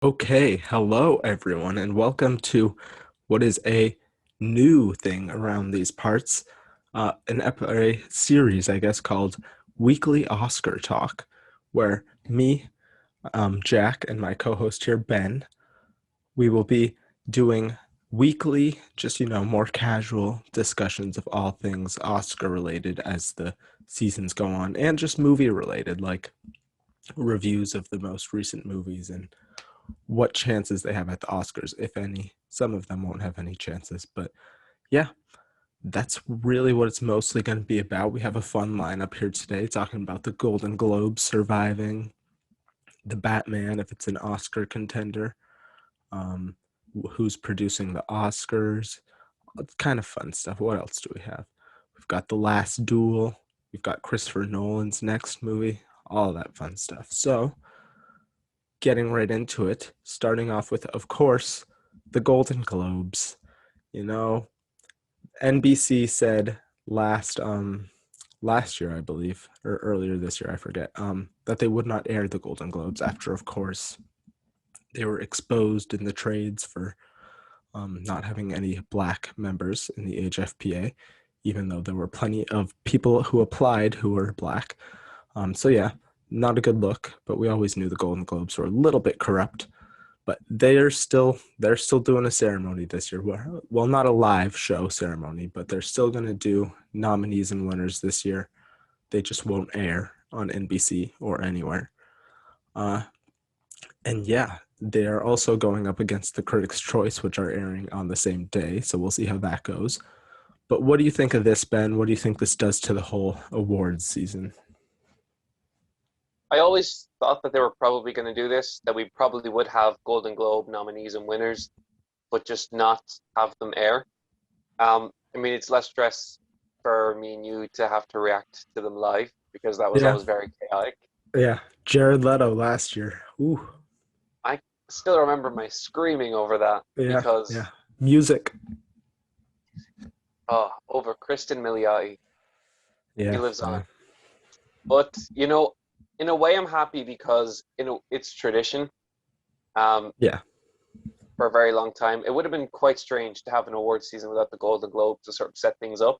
Okay, hello everyone, and welcome to what is a new thing around these parts, a series, I guess, called Weekly Oscar Talk, where me, Jack, and my co-host here, Ben, we will be doing weekly, just more casual discussions of all things Oscar related as the seasons go on, and just movie related, like reviews of the most recent movies and what chances they have at the Oscars, if any. Some of them won't have any chances, but yeah, that's really what it's mostly going to be about. We have a fun lineup here today talking about the Golden Globes surviving, the Batman, if it's an Oscar contender, um, who's producing the Oscars. It's kind of fun stuff. What else do we have? We've got The Last Duel. We've got Christopher Nolan's next movie, all that fun stuff. So, getting right into it, starting off with, of course, the Golden Globes. You know, NBC said last year, I believe, or earlier this year, I forget, that they would not air the Golden Globes after, of course, they were exposed in the trades for not having any black members in the HFPA, even though there were plenty of people who applied who were black. So yeah, not a good look, but we always knew the Golden Globes were a little bit corrupt. But they're still doing a ceremony this year. Well, not a live show ceremony, but they're still going to do nominees and winners this year. They just won't air on NBC or anywhere. Uh, and yeah, they are also going up against the Critics' Choice, which are airing on the same day. So we'll see how that goes. But what do you think of this, Ben? What do you think this does to the whole awards season? I always thought that they were probably going to do this, that we probably would have Golden Globe nominees and winners, but just not have them air. I mean, it's less stress for me and you to have to react to them live because that was Yeah, always very chaotic. yeah. Jared Leto last year. Ooh, I still remember my screaming over that yeah, yeah. because, Music. over Kristen Milioti, he Yeah, lives yeah, on. But, in a way, I'm happy because, it's tradition. Um, yeah. for a very long time. It would have been quite strange to have an award season without the Golden Globe to sort of set things up.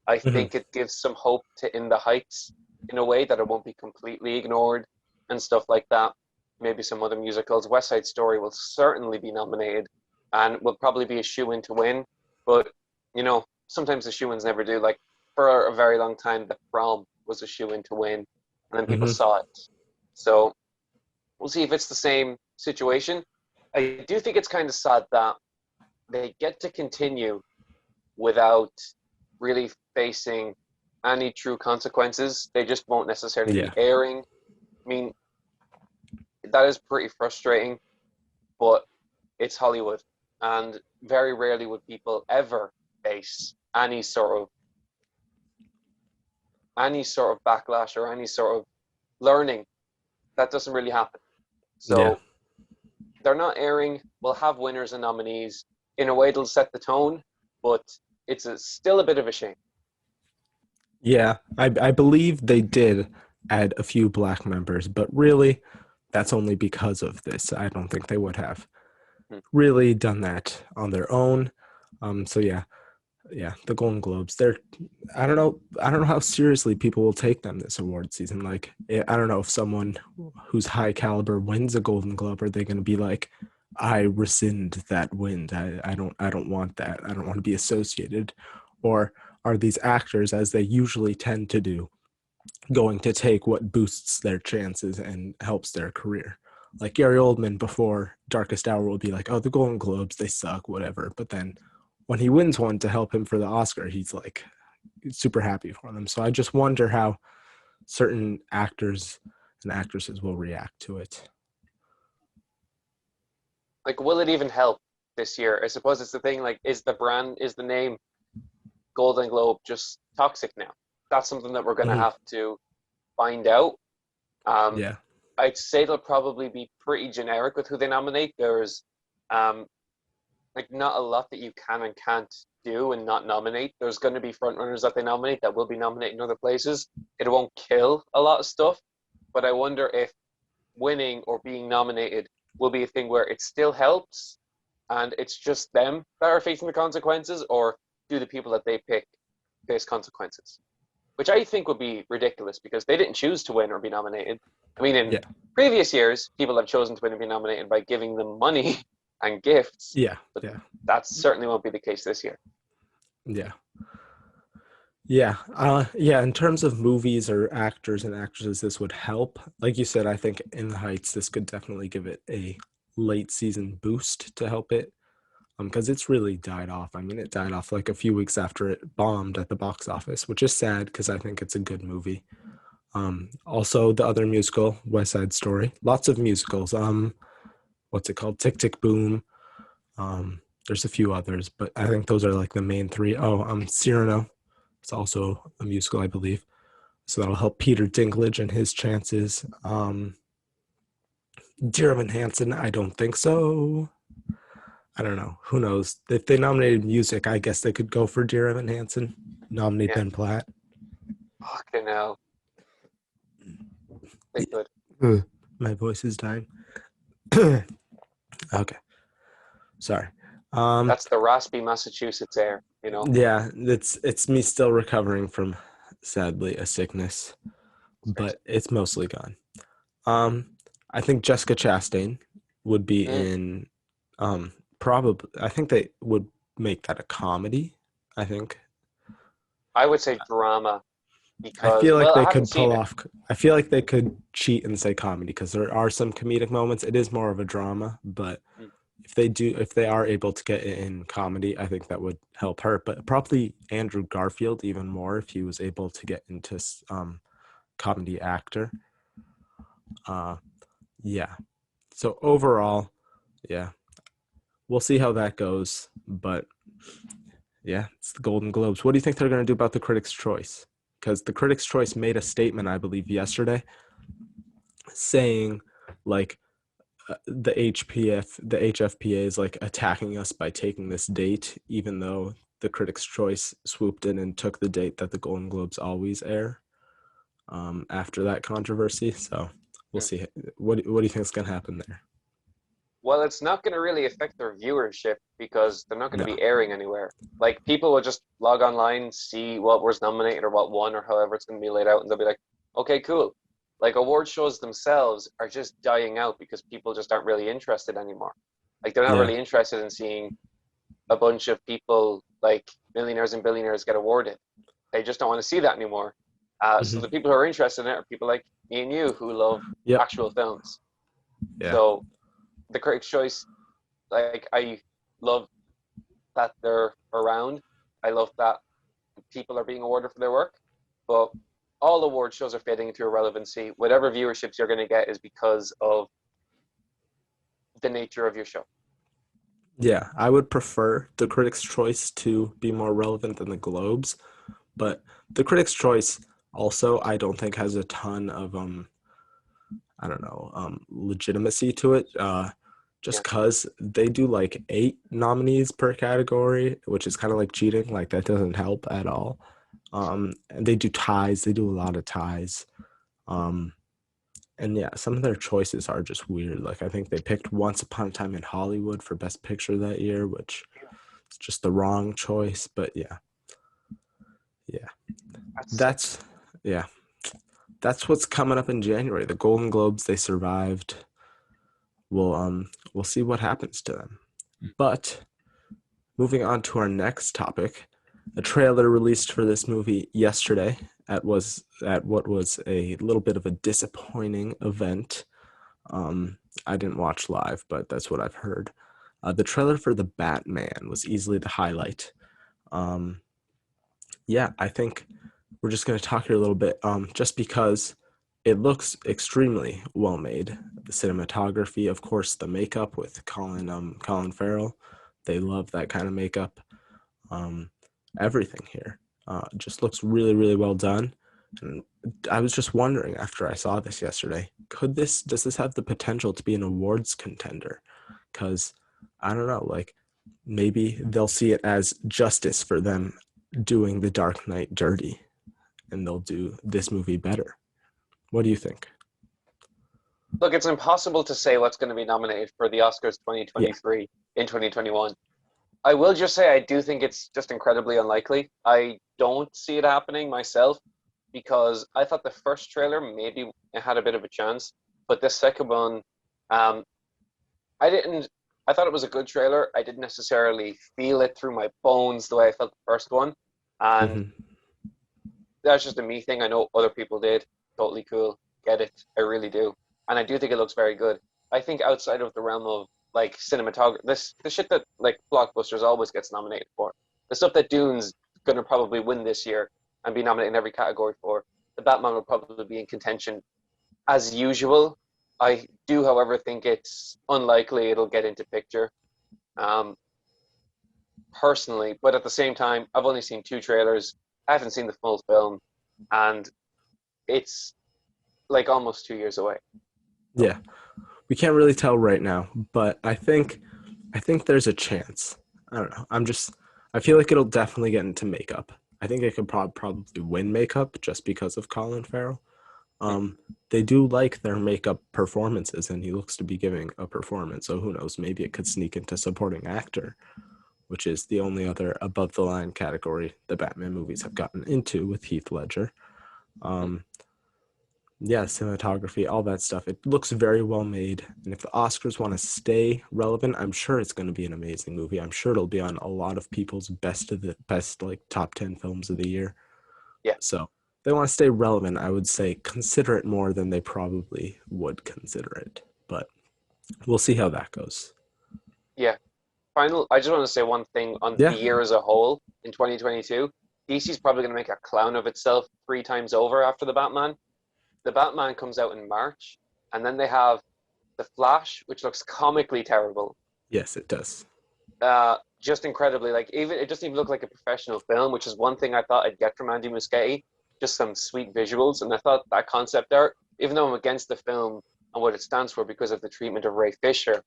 I Mhm. think it gives some hope to In the Heights in a way that it won't be completely ignored and stuff like that. Maybe some other musicals. West Side Story will certainly be nominated and will probably be a shoe in to win. But, sometimes the shoe ins never do. Like for a very long time, The Prom was a shoe in to win, and then people Hmm. saw it. So we'll see if it's the same situation. I do think it's kind of sad that they get to continue without really facing any true consequences. They just won't necessarily be Yeah. airing. I mean, that is pretty frustrating, but it's Hollywood, and very rarely would people ever face any sort of backlash or any sort of learning. That doesn't really happen. Yeah. So they're not airing. We'll have winners and nominees. In a way, it'll set the tone, but still a bit of a shame. Yeah. I believe they did add a few black members, but really, that's only because of this. I don't think they would have Hmm. really done that on their own. So yeah, yeah, the Golden Globes. I don't know how seriously people will take them this award season. Like, I don't know if someone who's high caliber wins a Golden Globe, are they going to be like, I rescind that win. I don't want that. I don't want to be associated. Or are these actors, as they usually tend to do, going to take what boosts their chances and helps their career? Like Gary Oldman before Darkest Hour will be like, oh, the Golden Globes, they suck, whatever. But then when he wins one to help him for the Oscar, he's like super happy for them. So I just wonder how certain actors and actresses will react to it. Like, will it even help this year? I suppose it's the thing. Like, is the name Golden Globe just toxic now? That's something that we're going to Mhm. have to find out. Um, Yeah. I'd say they'll probably be pretty generic with who they nominate. There's um, like not a lot that you can and can't do and not nominate. There's going to be front runners that they nominate that will be nominated in other places. It won't kill a lot of stuff, but I wonder if winning or being nominated will be a thing where it still helps and it's just them that are facing the consequences, or do the people that they pick face consequences? Which I think would be ridiculous because they didn't choose to win or be nominated. I mean, in Yeah, previous years, people have chosen to win and be nominated by giving them money and gifts, yeah, but yeah, that certainly won't be the case this year. yeah. Yeah. In terms of movies or actors and actresses, this would help. Like you said, I think In the Heights, this could definitely give it a late season boost to help it. Because it's really died off. I mean, it died off like a few weeks after it bombed at the box office, which is sad because I think it's a good movie. Also the other musical, West Side Story. Lots of musicals. What's it called? Tick Tick Boom. There's a few others, but I think those are like the main three. Oh, Cyrano. It's also a musical, I believe. So that'll help Peter Dinklage and his chances. Dear Evan Hansen, I don't think so. I don't know. Who knows? If they nominated music, I guess they could go for Dear Evan Hansen. Nominate Yeah, Ben Platt. fucking hell, they could. Ugh, my voice is dying. Okay, sorry. Um, That's the raspy Massachusetts air, you know. yeah, it's me still recovering from, sadly, a sickness, It's very but it's mostly gone. Um, I think Jessica Chastain would be sad. in. Probably. I think they would make that a comedy. I think. I would say drama I because, feel like well, I they haven't could seen pull it. off. I feel like they could cheat and say comedy because there are some comedic moments. It is more of a drama, but Mm, if they are able to get it in comedy, I think that would help her. But probably Andrew Garfield even more if he was able to get into comedy actor. Uh, yeah. So overall, yeah, we'll see how that goes. But yeah, it's the Golden Globes. What do you think they're going to do about the Critics' Choice? Because the Critics' Choice made a statement, I believe, yesterday saying like the HFPA is like attacking us by taking this date, even though the Critics' Choice swooped in and took the date that the Golden Globes always air after that controversy. So we'll mm. see. What do you think is going to happen there? Well, it's not going to really affect their viewership because they're not going to No. be airing anywhere. Like people will just log online, see what was nominated or what won or however it's going to be laid out, and they'll be like, "Okay, cool." Like award shows themselves are just dying out because people just aren't really interested anymore. Like they're not Yeah. really interested in seeing a bunch of people like millionaires and billionaires get awarded. They just don't want to see that anymore. So the Hmm. people who are interested in it are people like me and you who love Yep. actual films. Yeah. So the Critics' Choice, like I love that they're around. I love that people are being awarded for their work, but all award shows are fading into irrelevancy. Whatever viewerships you're going to get is because of the nature of your show. Yeah. I would prefer the Critics' Choice to be more relevant than the Globes, but the Critics' Choice also I don't think has a ton of I don't know, legitimacy to it. Just Yeah. because they do like 8 nominees per category, which is kind of like cheating. Like that doesn't help at all. And they do ties. They do a lot of ties. Um, and yeah, some of their choices are just weird. Like I think they picked Once Upon a Time in Hollywood for Best Picture that year, which is just the wrong choice. But yeah, yeah, That's sick. that's yeah, that's what's coming up in January. The Golden Globes, they survived. We'll see what happens to them. But moving on to our next topic, a trailer released for this movie yesterday at what was a little bit of a disappointing event. I didn't watch live, but that's what I've heard. The trailer for the Batman was easily the highlight. Um, yeah, I think we're just going to talk here a little bit, just because it looks extremely well made. The cinematography, of course, the makeup with Colin Farrell. They love that kind of makeup. Um, Everything here just looks really, really well done. And I was just wondering after I saw this yesterday, does this have the potential to be an awards contender? Because I don't know, like maybe they'll see it as justice for them doing The Dark Knight dirty, and they'll do this movie better. What do you think? Look, it's impossible to say what's going to be nominated for the Oscars Yeah. 2023 in 2021. I will just say I do think it's just incredibly unlikely. I don't see it happening myself because I thought the first trailer maybe it had a bit of a chance, but this second one, um, I didn't. I thought it was a good trailer. I didn't necessarily feel it through my bones the way I felt the first one, and Hmm. that's just a me thing. I know other people did. Totally cool. Get it. I really do. And I do think it looks very good. I think outside of the realm of like cinematography, this the shit that like blockbusters always gets nominated for. The stuff that Dune's gonna probably win this year and be nominated in every category for. The Batman will probably be in contention as usual. I do, however, think it's unlikely it'll get into picture. Um, Personally, but at the same time, I've only seen two trailers. I haven't seen the full film, and it's like almost 2 years away. So Yeah. We can't really tell right now, but I think there's a chance. I don't know. I feel like it'll definitely get into makeup. I think it could probably win makeup just because of Colin Farrell. mm, Um, they do like their makeup performances, and he looks to be giving a performance. So who knows? Maybe it could sneak into supporting actor, which is the only other above the line category the Batman movies have gotten into with Heath Ledger. mm, Um, yeah, cinematography, all that stuff. It looks very well made. And if the Oscars want to stay relevant, I'm sure it's going to be an amazing movie. I'm sure it'll be on a lot of people's best like top 10 films of the year. yeah, So, if they want to stay relevant, I would say consider it more than they probably would consider it. But we'll see how that goes. yeah. Final. I just want to say one thing on the Yeah. year as a whole in 2022. DC's probably going to make a clown of itself 3 times over after the Batman. The Batman comes out in March, and then they have the Flash, which looks comically terrible. Yes, it does. Just incredibly like even it doesn't even look like a professional film, which is one thing I thought I'd get from Andy Muschietti. Just some sweet visuals, and I thought that concept art, even though I'm against the film and what it stands for because of the treatment of Ray Fisher,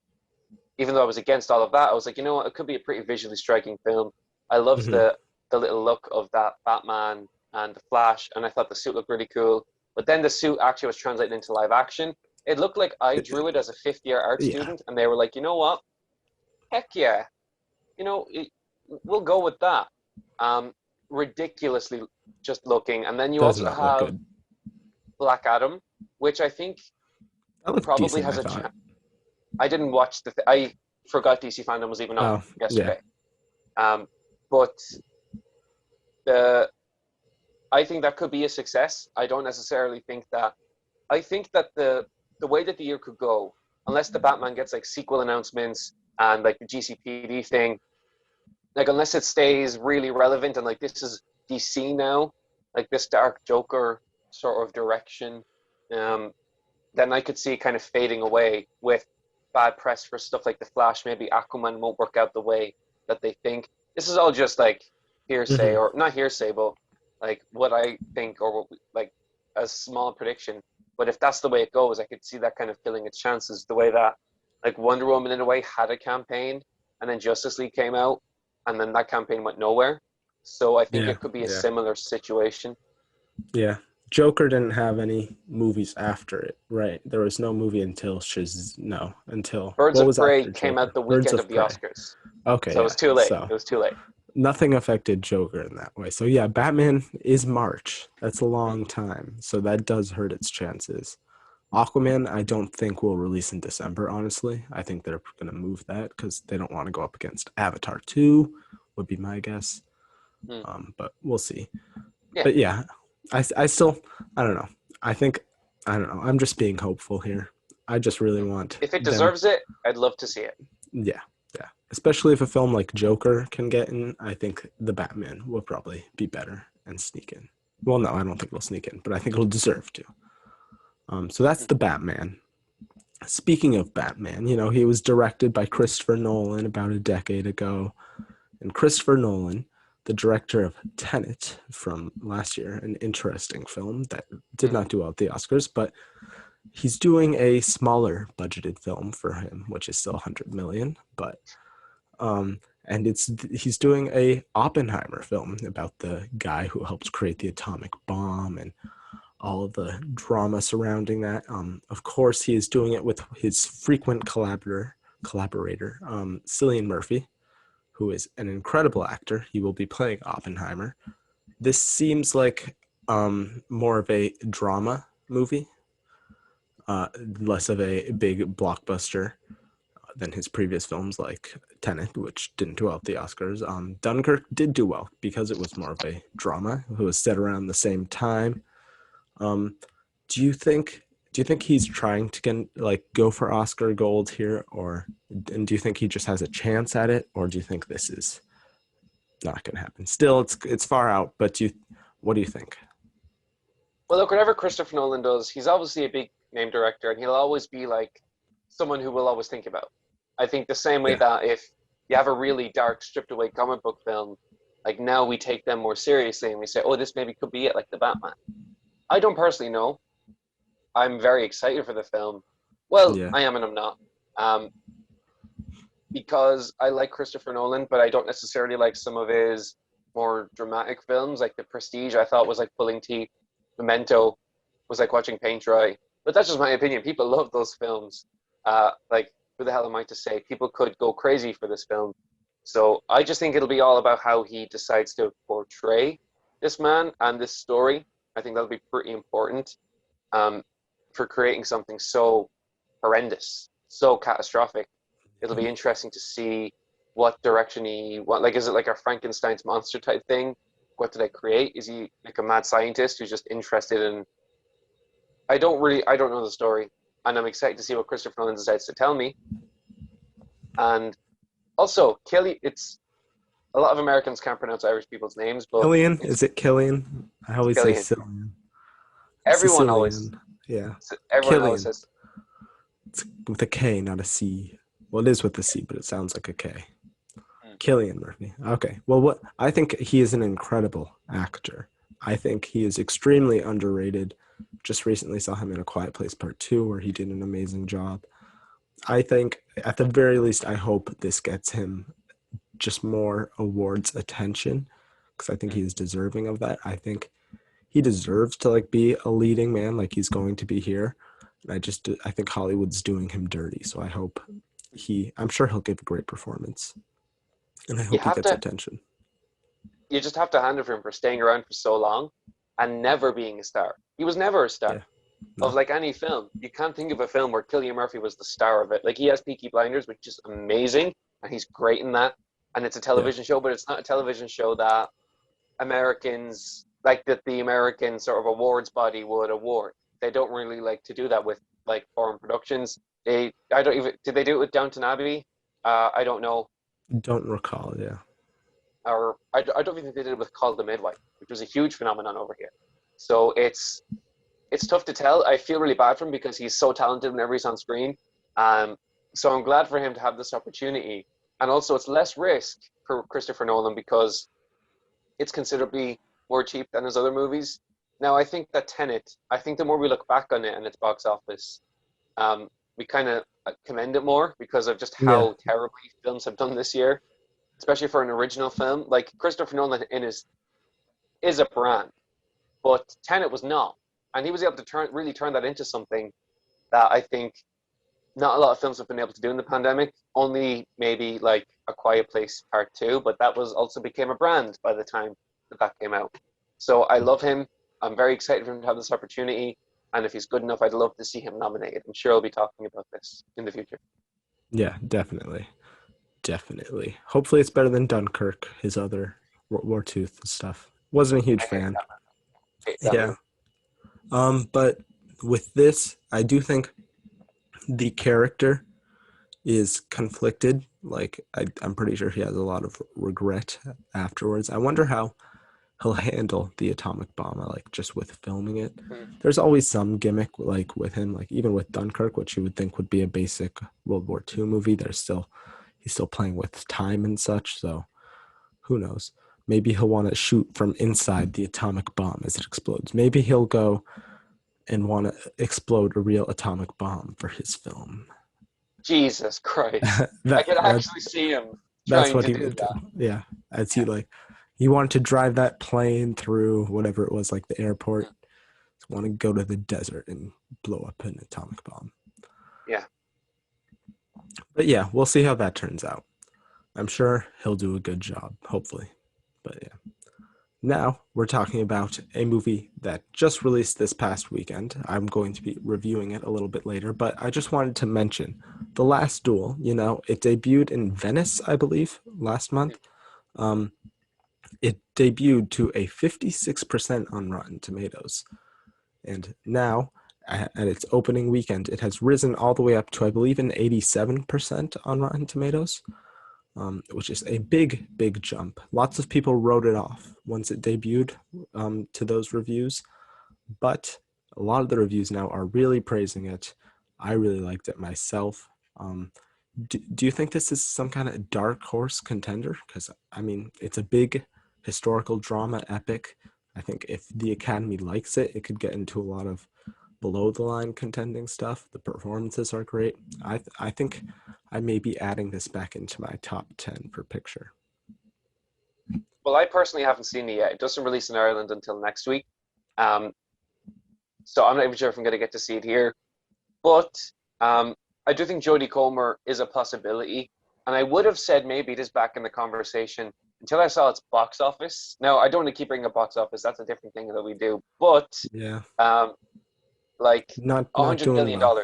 even though I was against all of that, I was like, you know what, it could be a pretty visually striking film. I loved Hmm. the little look of that Batman and the Flash, and I thought the suit looked really cool. But then the suit actually was translated into live action. It looked like I It, drew it as a fifth-year art yeah, student, and they were like, you know what, heck yeah, you know, we'll go with that. Um, Ridiculously just looking, and then you does also not look have good. Black Adam, which I think That looked probably decent, has I a thought. chance. I didn't watch I forgot DC fandom was even on Oh, yeah. yesterday. Um, but the I think that could be a success. I don't necessarily think that. I think that the way that the year could go, unless the Batman gets like sequel announcements and like the GCPD thing, like unless it stays really relevant and like this is DC now, like this dark Joker sort of direction, um, then I could see it kind of fading away with bad press for stuff like the Flash. Maybe Aquaman won't work out the way that they think. This is all just like hearsay, Hmm. or not hearsay, but like what I think, or what we, like a small prediction. But if that's the way it goes, I could see that kind of killing its chances. The way that like Wonder Woman in a way had a campaign, and then Justice League came out, and then that campaign went nowhere. So I think Yeah, it could be a yeah. similar situation. Yeah. Joker didn't have any movies after it, right? There was no movie until no, until Birds what of was Prey after came out Joker? the Birds weekend of of the Prey. Oscars. Okay, So it yeah. was too late. So It was too late. nothing affected Joker in that way. So yeah, Batman is March. That's a long time. So that does hurt its chances. Aquaman, I don't think will release in December, honestly. I think they're going to move that because they don't want to go up against Avatar 2, would be my guess. Mm. But we'll see. Yeah. But yeah, I still, I don't know. I think, I don't know. I'm just being hopeful here. I just really Mm. want If it them. deserves it, I'd love to see it. Yeah, yeah. Especially if a film like Joker can get in, I think the Batman will probably be better and sneak in. Well, no, I don't think it'll sneak in, but I think it'll deserve to. So that's Mm. the Batman. Speaking of Batman, he was directed by Christopher Nolan about a decade ago. And Christopher Nolan, the director of Tenet from last year, an interesting film that did Mm. not do well at the Oscars, but he's doing a smaller budgeted film for him, which is still 100 million, but and he's doing a Oppenheimer film about the guy who helped create the atomic bomb and all of the drama surrounding that. Of course, he is doing it with his frequent collaborator, Cillian Murphy, who is an incredible actor. He will be playing Oppenheimer. This seems like more of a drama movie, less of a big blockbuster than his previous films like Tenet, which didn't do well at the Oscars. Dunkirk did do well because it was more of a drama. It was set around the same time. Um, do you think he's trying to go for Oscar gold here, and do you think he just has a chance at it, or do you think this is not going to happen? Still, it's far out, but what do you think? Well, look, whatever Christopher Nolan does, he's obviously a big name director, and he'll always be like someone who we'll always think about. I think the same way Yeah, that if you have a really dark, stripped away comic book film, like now we take them more seriously and we say, oh, this maybe could be it, like the Batman. I don't personally know. I'm very excited for the film. Well, yeah, I am and I'm not. Um, because I like Christopher Nolan, but I don't necessarily like some of his more dramatic films, like The Prestige. I thought was like pulling teeth. Memento was like watching paint dry. But that's just my opinion. People love those films. Like, who the hell am I to say? People could go crazy for this film. So I just think it'll be all about how he decides to portray this man and this story. I think that'll be pretty important um, for creating something so horrendous, so catastrophic. It'll be interesting to see what direction what like is it like a Frankenstein's monster type thing? What did I create? Is he like a mad scientist who's just interested in I don't know the story. And I'm excited to see what Christopher Nolan decides to tell me. And also Kelly it's a lot of Americans can't pronounce Irish people's names, but Killian, it's is it Killian? I always say Killian. Cillian. Everyone always Sicilian. Yeah. everyone always Killian. says It's with a K, not a C. Well, it is with a C, but it sounds like a K. hmm, Killian Murphy. Okay. Well, what I think he is an incredible actor. I think he is extremely underrated. Just recently saw him in A Quiet Place Part 2 where he did an amazing job. I think at the very least I hope this gets him just more awards attention because I think hmm. he is deserving of that. I think he deserves to be a leading man like he's going to be here. And I think Hollywood's doing him dirty. So I'm sure he'll give a great performance and I You hope he have gets to attention. you just have to hand it for him for staying around for so long and never being a star. He was never a star Yeah. of No. like any film. You can't think of a film where Cillian Murphy was the star of it. Like he has Peaky Blinders, which is amazing, and he's great in that. And it's a Yeah. television show, but it's not a television show that Americans like that the American sort of awards body would award. They don't really like to do that with like foreign productions. I don't even, did they do it with Downton Abbey? I don't know. Don't recall. Yeah. Or I don't even think they did it with Call the Midwife, which was a huge phenomenon over here. So it's tough to tell. I feel really bad for him because he's so talented whenever he's on screen. Um, so I'm glad for him to have this opportunity. And also, it's less risk for Christopher Nolan because it's considerably more cheap than his other movies. Now, I think that Tenet, I think the more we look back on it and its box office, we kind of commend it more because of just Yeah. how terribly films have done this year, especially for an original film. Like Christopher Nolan in his is a brand, but Tenet was not, and he was able to really turn that into something that I think not a lot of films have been able to do in the pandemic. Only maybe like A Quiet Place Part Two, but that was also became a brand by the time that came out. So I love him. I'm very excited for him to have this opportunity, and if he's good enough, I'd love to see him nominated. I'm sure I'll be talking about this in the future. Yeah. Definitely. Definitely. Hopefully, it's better than Dunkirk. His other World War II stuff. Wasn't a huge I hate fan. that. I hate that Yeah. movie. But with this, I do think the character is conflicted. I'm pretty sure he has a lot of regret afterwards. I wonder how he'll handle the atomic bomb. Just with filming it. Mm. There's always some gimmick with him. Even with Dunkirk, which you would think would be a basic World War II movie. He's still playing with time and such. So who knows? Maybe he'll want to shoot from inside the atomic bomb as it explodes. Maybe he'll go and want to explode a real atomic bomb for his film. Jesus Christ. I that could that actually see him that's trying what to he do would do. that. Yeah, as he wanted to drive that plane through whatever it was, like the airport. want to go to the desert and blow up an atomic bomb. Yeah. But yeah, we'll see how that turns out. I'm sure he'll do a good job, hopefully. But yeah. Now we're talking about a movie that just released this past weekend. I'm going to be reviewing it a little bit later, but I just wanted to mention The Last Duel. It debuted in Venice, I believe, last month. Um, it debuted to a 56% on Rotten Tomatoes. And now, at its opening weekend, it has risen all the way up to, I believe, an 87% on Rotten Tomatoes, which is a big, big jump. Lots of people wrote it off once it debuted to those reviews, but a lot of the reviews now are really praising it. I really liked it myself. Do you think this is some kind of dark horse contender? Because, I mean, it's a big historical drama epic. I think if the Academy likes it, it could get into a lot of below the line contending stuff. The performances are great. I think I may be adding this back into my top 10 for picture. Well, I personally haven't seen it yet. It doesn't release in Ireland until next week. Um, so I'm not even sure if I'm going to get to see it here. But I do think Jodie Comer is a possibility. And I would have said maybe this back in the conversation until I saw its box office. Now, I don't want to keep bringing up box office. That's a different thing that we do. But Yeah, um, like not $100 doing million. well.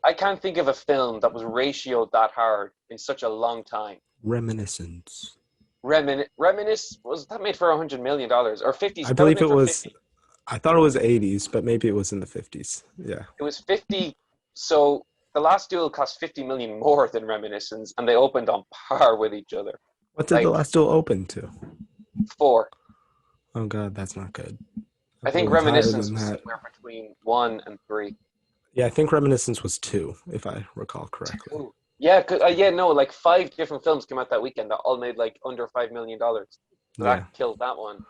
I can't think of a film that was ratioed that hard in such a long time. Reminiscence. Reminisce was that made for $100 million or 50s? I That was believe made it for was. 50. I thought it was 80s, but maybe it was in the 50s. Yeah. It was 50. So the Last Duel cost 50 million more than Reminiscence, and they opened on par with each other. What did the Like last duel open to? four. Oh god, that's not good. I I thought it think was higher Reminiscence than was that. somewhere between one and three. Yeah, I think Reminiscence was 2, if I recall correctly. Two. Yeah, yeah, no, like five different films came out that weekend that all made like under $5 million. So that Yeah, killed that one.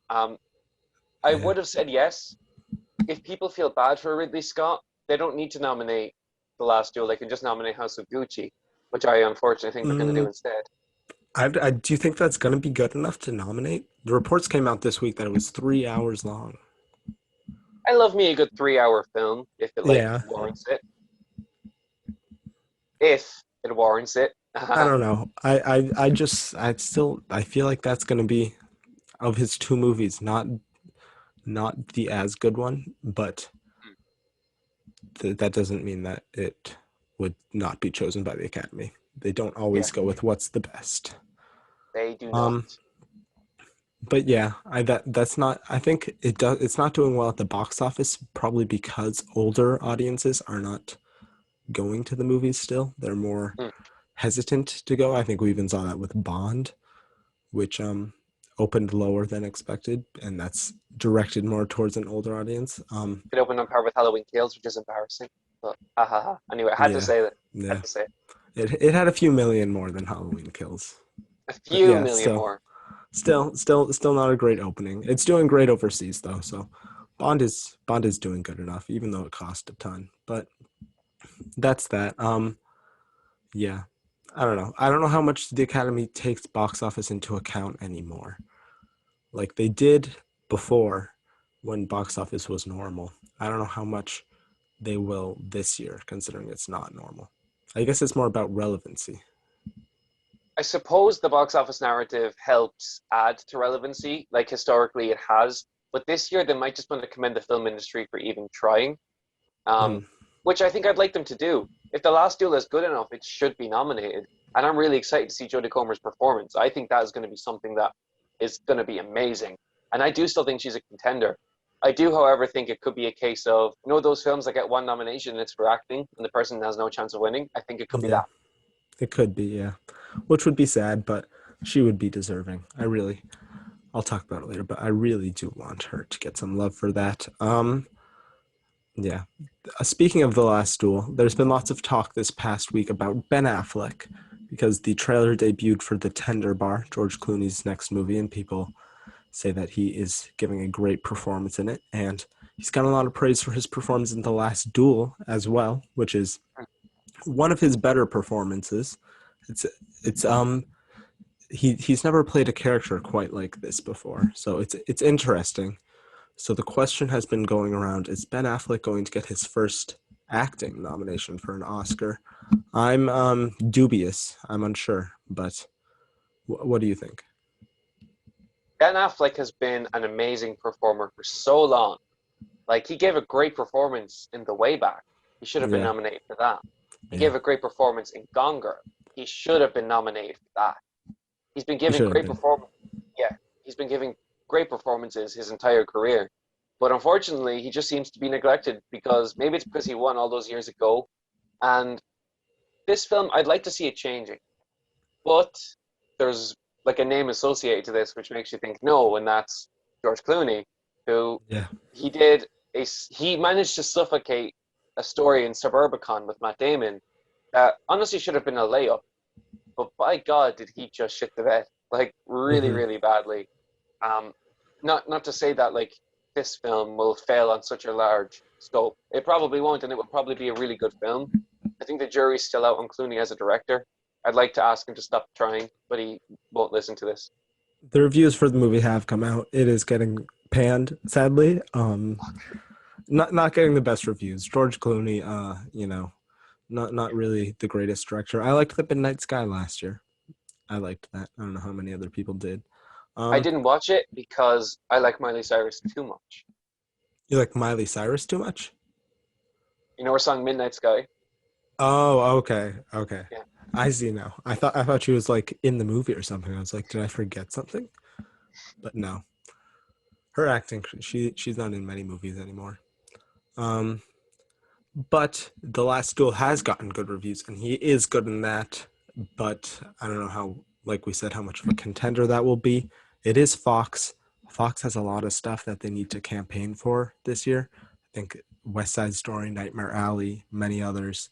Um, I yeah. would have said yes. If people feel bad for Ridley Scott, they don't need to nominate The Last Duel. They can just nominate House of Gucci, which I unfortunately think they're going to Mm, do instead. do you think that's going to be good enough to nominate? The reports came out this week that it was 3 hours long. I love me a good 3 hour film if it like Yeah, warrants it. If it warrants it. I don't know. I feel like that's going to be of his two movies, not the as good one, but that doesn't mean that it would not be chosen by the Academy. They don't Yeah, always go with what's the best. they do not. Um, but yeah, that's not. I think it does. It's not doing well at the box office, probably because older audiences are not going to the movies still. They're more Mm. hesitant to go. I think we even saw that with Bond, which opened lower than expected, and that's directed more towards an older audience. It opened on par with Halloween Kills, which is embarrassing. But ha ha ha. Anyway, I had to Yeah, say that. I yeah. had to say it. It had a few million more than Halloween Kills, A but few yeah, million still more. still not a great opening. It's doing great overseas though, so Bond is doing good enough, even though it cost a ton. But that's that. Yeah, I don't know. I don't know how much the Academy takes box office into account anymore. Like they did before, when box office was normal. I don't know how much they will this year, considering it's not normal. I guess it's more about relevancy. I suppose the box office narrative helps add to relevancy, like historically it has. But this year they might just want to commend the film industry for even trying, um, Mm, which I think I'd like them to do. If The Last Duel is good enough, it should be nominated. And I'm really excited to see Jodie Comer's performance. I think that is going to be something that is going to be amazing. And I do still think she's a contender. I do, however, think it could be a case of, those films that get one nomination and it's for acting and the person has no chance of winning? I think it could be yeah, that. it could be, yeah. Which would be sad, but she would be deserving. I'll talk about it later, but I really do want her to get some love for that. Yeah. Speaking of The Last Duel, there's been lots of talk this past week about Ben Affleck because the trailer debuted for The Tender Bar, George Clooney's next movie, and people say that he is giving a great performance in it. And he's got a lot of praise for his performance in The Last Duel as well, which is one of his better performances. It's it's he's never played a character quite like this before, so it's interesting. So the question has been going around, is Ben Affleck going to get his first acting nomination for an Oscar? I'm dubious. I'm unsure, but what do you think? Ben Affleck has been an amazing performer for so long. Like he gave a great performance in The Way Back. He should have been Yeah, nominated for that. He yeah, gave a great performance in Gone Girl. He should have been nominated for that. He's been he giving should have great been. perform yeah, he's been giving great performances his entire career. But unfortunately, he just seems to be neglected because maybe it's because he won all those years ago. And this film, I'd like to see it changing. But there's like a name associated to this, which makes you think no, and that's George Clooney, who Yeah. he did he managed to suffocate a story in Suburbicon with Matt Damon that honestly should have been a layup, but by God, did he just shit the bed like really, Hmm. really badly. Um, not to say that like this film will fail on such a large scope. It probably won't, and it will probably be a really good film. I think the jury's still out on Clooney as a director. I'd like to ask him to stop trying, but he won't listen to this. The reviews for the movie have come out. It is getting panned, sadly. Not getting the best reviews. George Clooney, not really the greatest director. I liked The Midnight Sky last year. I liked that. I don't know how many other people did. I Um, didn't watch it because I like Miley Cyrus too much. you like Miley Cyrus too much? You know her song Midnight Sky? Oh, okay, okay. Yeah. I see now. I thought she was like in the movie or something. I was like, did I forget something? But no, her acting. She's not in many movies anymore. Um, but The Last Duel has gotten good reviews, and he is good in that. But I don't know how, like we said, how much of a contender that will be. It is Fox. Fox has a lot of stuff that they need to campaign for this year. I think West Side Story, Nightmare Alley, many others.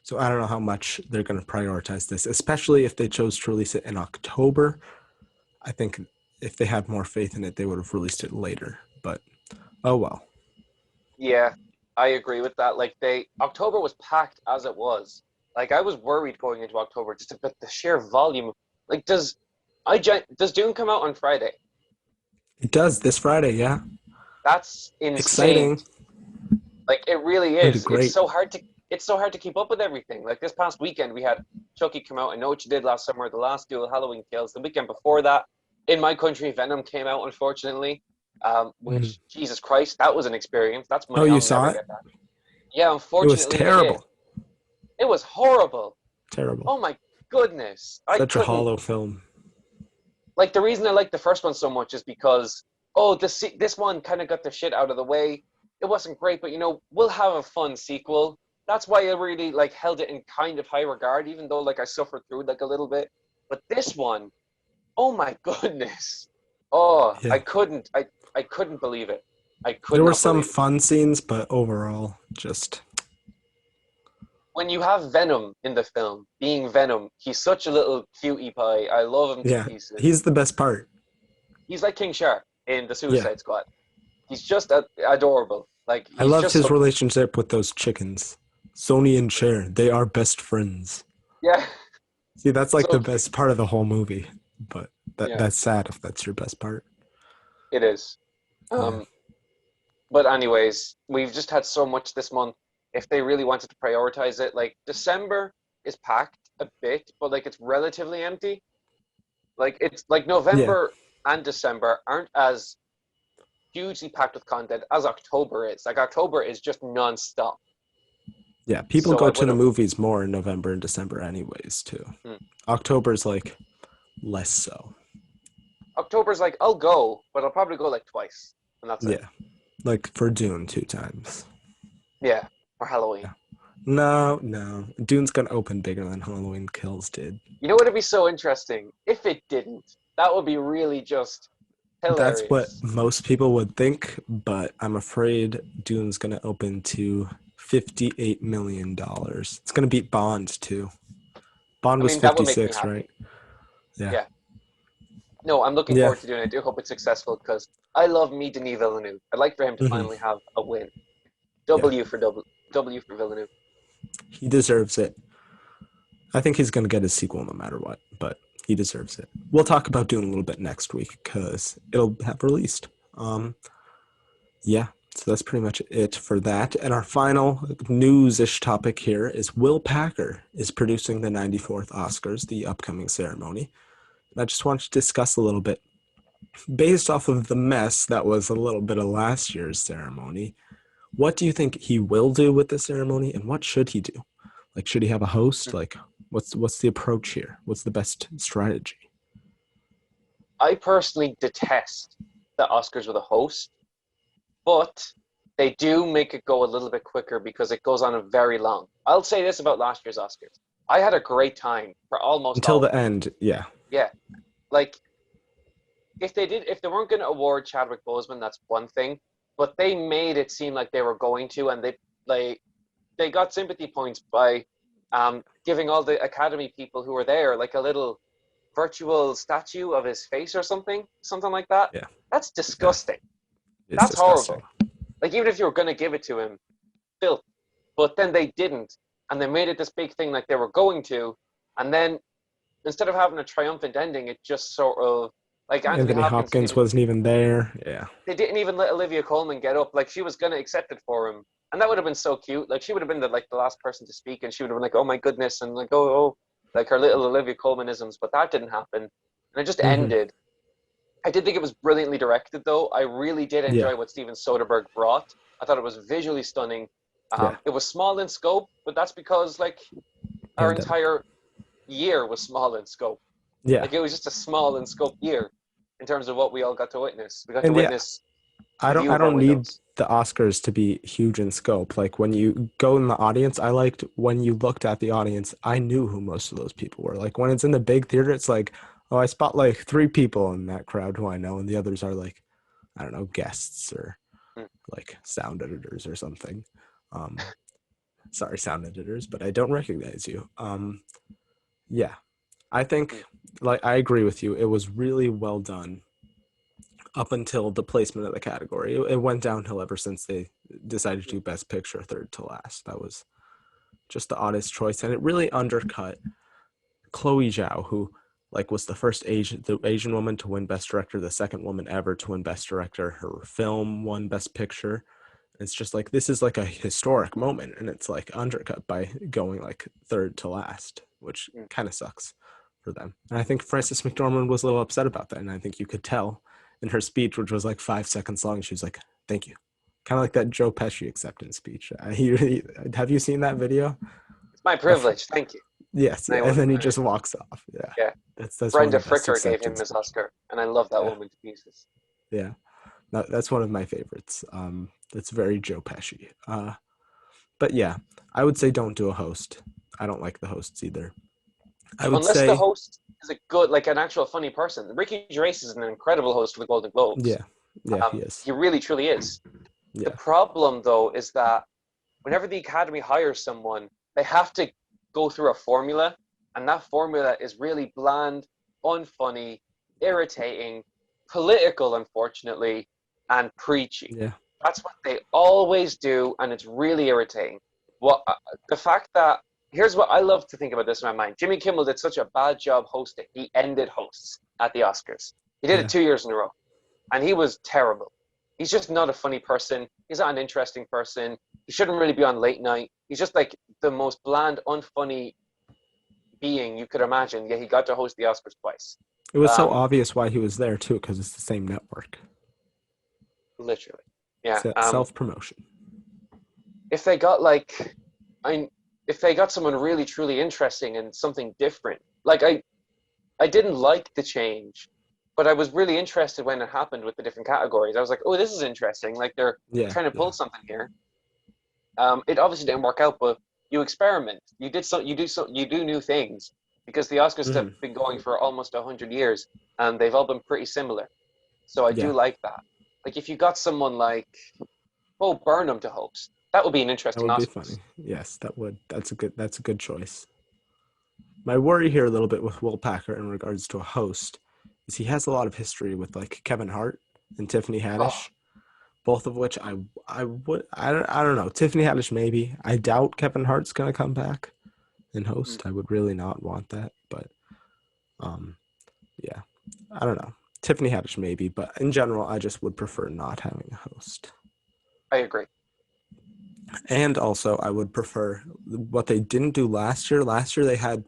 So I don't know how much they're going to prioritize this, especially if they chose to release it in October. I think if they had more faith in it, they would have released it later. But oh well. Yeah, I agree with that. Like October was packed as it was. Like I was worried going into October just about the sheer volume. Like does Dune come out on Friday? It does this Friday, yeah. That's insane. Exciting. Like it really Going to be is. great. It's so hard to keep up with everything. Like this past weekend we had Chucky come out. I Know What You Did Last Summer, The Last Duel, Halloween Kills. The weekend before that, in my country, Venom came out. Unfortunately, Mhm. which Jesus Christ, that was an experience. That's Oh, money you I'll saw never it? get back. Yeah, It was unfortunately, I did. terrible. It was horrible. Terrible. Oh my goodness, I Such a couldn't. hollow film. Like the reason I like the first one so much is because this one kind of got the shit out of the way. It wasn't great, but we'll have a fun sequel. That's why I really like held it in kind of high regard, even though like I suffered through it like a little bit. But this one, oh my goodness, oh Yeah. I couldn't believe it. I could There were not some believe it. fun scenes, but overall, just When you have Venom in the film, being Venom, he's such a little cutie pie. I love him to yeah. pieces. He's the best part. He's like King Shark in the Yeah. Suicide Squad. He's just adorable. Like I he's loved just his so relationship with those chickens. Sony and Cher, they are best friends. yeah, See, that's like so the cute. best part of the whole movie. But Yeah, that's sad if that's your best part. it is. Yeah. Um, but anyways, we've just had so much this month. If they really wanted to prioritize it, like December is packed a bit, but like it's relatively empty. Like it's like Yeah. November and December aren't as hugely packed with content as October is. Like October is just nonstop. Yeah. People So go I to the wouldn't. movies more in November and December anyways, too. Hmm. October's like less so. October's like I'll go, but I'll probably go like twice, and that's it. Yeah. Like for Dune two times. Yeah, or Halloween. Yeah. No, no. Dune's gonna open bigger than Halloween Kills did. You know what would be so interesting? If it didn't, that would be really just That's what hilarious. most people would think, but I'm afraid Dune's gonna open to $58 million. It's gonna beat Bond too. Bond I was mean, that would make me 56, happy. right? Yeah. Yeah. No, I'm looking Yeah. forward to doing it. I do hope it's successful because I love me Denis Villeneuve. I'd like for him to Hmm. finally have a win. Yeah. W for Villeneuve. He deserves it. I think he's gonna get a sequel no matter what, but he deserves it. We'll talk about Dune a little bit next week because it'll have released. Um, Yeah, so that's pretty much it for that. And our final news-ish topic here is Will Packer is producing the 94th Oscars, the upcoming ceremony. And I just wanted to discuss a little bit based off of the mess that was a little bit of last year's ceremony. What do you think he will do with the ceremony, and what should he do? Like, should he have a host? Like, what's the approach here? What's the best strategy? I personally detest the Oscars with a host, but they do make it go a little bit quicker because it goes on a very long. I'll say this about last year's Oscars. I had a great time for almost Until all of the them. end, yeah, Yeah. Like if they weren't going to award Chadwick Boseman, that's one thing. But they made it seem like they were going to, and like they got sympathy points by giving all the Academy people who were there like a little virtual statue of his face or something like that. yeah, That's yeah. disgusting. It's That's disgusting. horrible. Like even if you were going to give it to him, filth. But then they didn't, and they made it this big thing like they were going to, and then instead of having a triumphant ending, it just sort of like Anthony Anthony Hopkins didn't Hopkins even wasn't even there. Yeah, they didn't even let Olivia Colman get up. Like she was gonna accept it for him, and that would have been so cute. Like she would have been the last person to speak, and she would have been like, "Oh my goodness," and like, "Oh," like her little Olivia Colmanisms. But that didn't happen, and it just hmm, ended. I did think it was brilliantly directed, though. I really did yeah, enjoy what Steven Soderbergh brought. I thought it was visually stunning. yeah. It was small in scope, but that's because like our Pandemic. entire year was small in scope. Yeah, Like it was just a small in scope year in terms of what we all got to witness. We got to and yeah, witness I the don't view I of our don't need windows. the Oscars to be huge in scope. Like when you go in the audience, I liked when you looked at the audience, I knew who most of those people were. Like when it's in the big theater, it's like, oh, I spot like three people in that crowd who I know, and the others are like, I don't know, guests or Mm, like sound editors or something. Um, sorry, sound editors, but I don't recognize you. Yeah, I think mm, like I agree with you. It was really well done up until the placement of the category. It went downhill ever since they decided to mm, do Best Picture third to last. That was just the oddest choice, and it really undercut Chloe Zhao, who like was the Asian woman to win Best Director, the second woman ever to win Best Director. Her film won Best Picture. It's just like this is like a historic moment, and it's like undercut by going like third to last, which mm. kind of sucks for them. And I think Frances McDormand was a little upset about that, and I think you could tell in her speech, which was like 5 seconds long. She was like, "Thank you," kind of like that Joe Pesci acceptance speech. Have you seen that video? It's my privilege. Thank you. Yes, And I and would, then he just walks off. Yeah, yeah. that's one of Brenda the best Fricker gave him acceptance his speeches. Oscar, and I love that Yeah, woman to pieces. yeah, no, that's one of my favorites. That's very Joe Pesci. But yeah, I would say don't do a host. I don't like the hosts either. I would Unless the say, host is a good, like an actual funny person. Ricky Gervais is an incredible host for the Golden Globes. yeah, yeah, he is. He really, truly is. The Yeah, problem, though, is that whenever the Academy hires someone, they have to go through a formula, and that formula is really bland, unfunny, irritating, political, unfortunately, and preachy. yeah, That's what they always do, and it's really irritating. What the fact that here's what I love to think about this in my mind. Jimmy Kimmel did such a bad job hosting. He ended hosts at the Oscars. He did it yeah. 2 years in a row, and he was terrible. He's just not a funny person. He's not an interesting person. He shouldn't really be on late night. He's just like the most bland, unfunny being you could imagine. Yet he got to host the Oscars twice. It was so Um, obvious why he was there too, because it's the same network. literally, yeah. Self promotion. If they got like, I, if they got someone really truly interesting and something different, like I didn't like the change, but I was really interested when it happened with the different categories. I was like, oh, this is interesting. Like they're Yeah, trying to pull yeah. something here. It obviously didn't work out, but you experiment. You do new things because the Oscars have Hmm. been going for almost 100 years, and they've all been pretty similar. So I do Yeah, like that. Like if you got someone like Bo Burnham to host, that would be an that interesting would be Oscars. funny. Yes, that would. That's a good choice. My worry here a little bit with Will Packer in regards to a host is he has a lot of history with like Kevin Hart and Tiffany Oh, Haddish, both of which I don't know. Tiffany Haddish maybe. I doubt Kevin Hart's gonna come back and mm. host. I would really not want that, but um yeah. I don't know. Tiffany Haddish maybe, but in general I just would prefer not having a host. I agree. And also, I would prefer what they didn't do last year. Last year, they had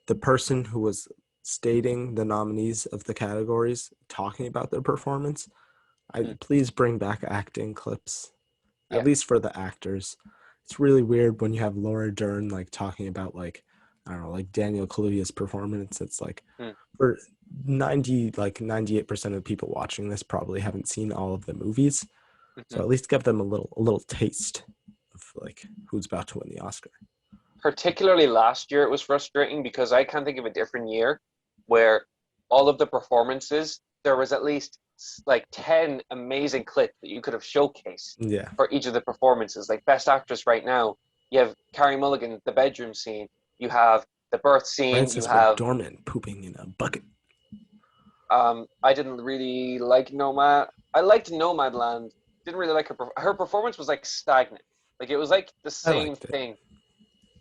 the person who was stating the nominees of the categories talking about their performance. I Mm, please bring back acting clips, at yeah. least for the actors. It's really weird when you have Laura Dern like talking about like I don't know, like Daniel Kaluuya's performance. It's like Mm, for 98% of people watching this probably haven't seen all of the movies. So mhm. at least give them a little taste of like who's about to win the Oscar. Particularly last year, it was frustrating because I can't think of a different year where all of the performances, there was at least like 10 amazing clips that you could have showcased Yeah. for each of the performances. Like Best Actress right now, you have Carey Mulligan, the bedroom scene, you have the birth scene, you Francis have McDormand pooping in a bucket. I didn't really like Nomad. I liked Nomadland. Didn't really like her performance was like stagnant. Like it was like the I same liked it. thing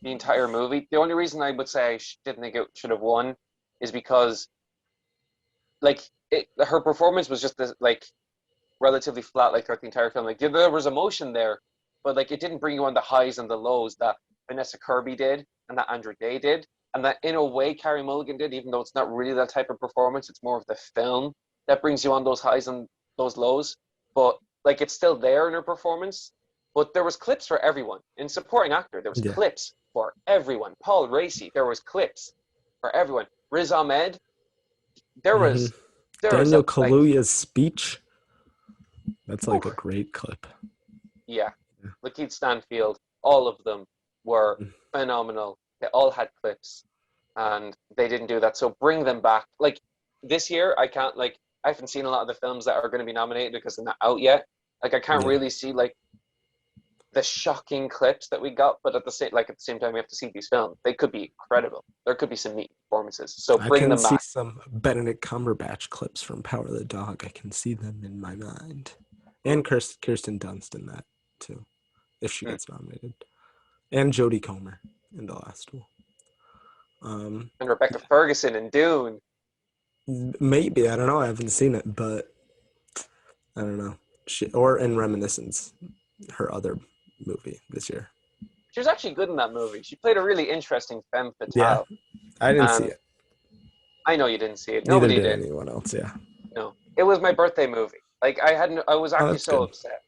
the entire movie. The only reason I would say I didn't think it should have won is because like her performance was just this, like relatively flat like throughout the entire film. Like there was emotion there, but like it didn't bring you on the highs and the lows that Vanessa Kirby did and that Andra Day did, and that in a way Carey Mulligan did, even though it's not really that type of performance. It's more of the film that brings you on those highs and those lows. But like it's still there in her performance. But there was clips for everyone. In supporting actor, there was Yeah. clips for everyone. Paul Raci, there was clips for everyone. Riz Ahmed, there hmm was there was Daniel a like Kaluuya's speech. That's whew, like a great clip. yeah, Lakeith Stanfield, all of them were phenomenal. They all had clips, and they didn't do that. So bring them back. Like this year, I can't like I haven't seen a lot of the films that are going to be nominated because they're not out yet. Like I can't Yeah. really see like the shocking clips that we got, but at the same time, we have to see these films. They could be incredible. There could be some neat performances. So I bring can them see back. some Benedict Cumberbatch clips from Power of the Dog. I can see them in my mind. Mm, And Kirsten Dunst in that too, if she mm. gets nominated. And Jodie Comer in The Last Duel. Um, And Rebecca Ferguson and Dune. maybe I don't know. I haven't seen it, but I don't know. Or in Reminiscence, her other movie this year. She was actually good in that movie. She played a really interesting femme Yeah, fatale. I didn't see And it. I know you didn't see it. Neither Nobody did did. anyone else. Yeah. No, it was my birthday movie. Like I hadn't. I was Oh, actually that's so good. upset.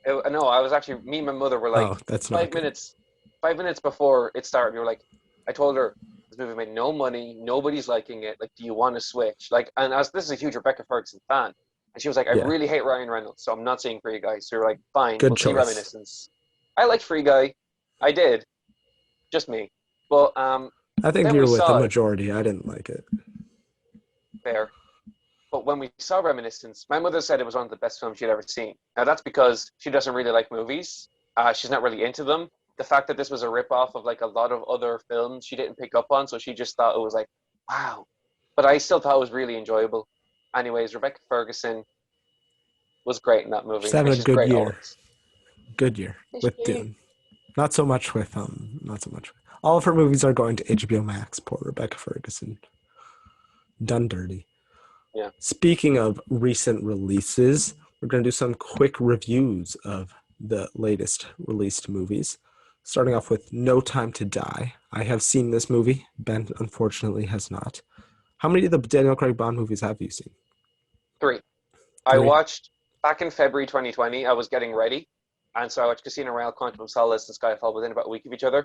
No, I was actually. Me and my mother were like Oh, that's not five good. minutes, 5 minutes before it started. We were like, I told her this movie made no money. Nobody's liking it. Like, do you want to switch? Like, and as this is a huge Rebecca Ferguson fan, and she was like, I Yeah, really hate Ryan Reynolds, so I'm not seeing Free Guy. So we are like, fine, good we'll see choice. Reminiscence. I liked Free Guy. I did, just me. But I think then we you're with the saw it. majority. I didn't like it. Fair. But when we saw Reminiscence, my mother said it was one of the best films she'd ever seen. Now that's because she doesn't really like movies. She's not really into them. The fact that this was a rip-off of like a lot of other films she didn't pick up on, so she just thought it was like, wow. But I still thought it was really enjoyable. Anyways, Rebecca Ferguson was great in that She's movie, having and a she's good great year. always. Good year Is with she? Dune. Not so much with Not so much. All of her movies are going to HBO Max. Poor Rebecca Ferguson. Done dirty. Yeah. Speaking of recent releases, we're going to do some quick reviews of the latest released movies. Starting off with No Time to Die. I have seen this movie. Ben, unfortunately, has not. How many of the Daniel Craig Bond movies have you seen? Three. I Three? watched back in February 2020. I was getting ready, and so I watched Casino Royale, Quantum of Solace, and Skyfall within about a week of each other.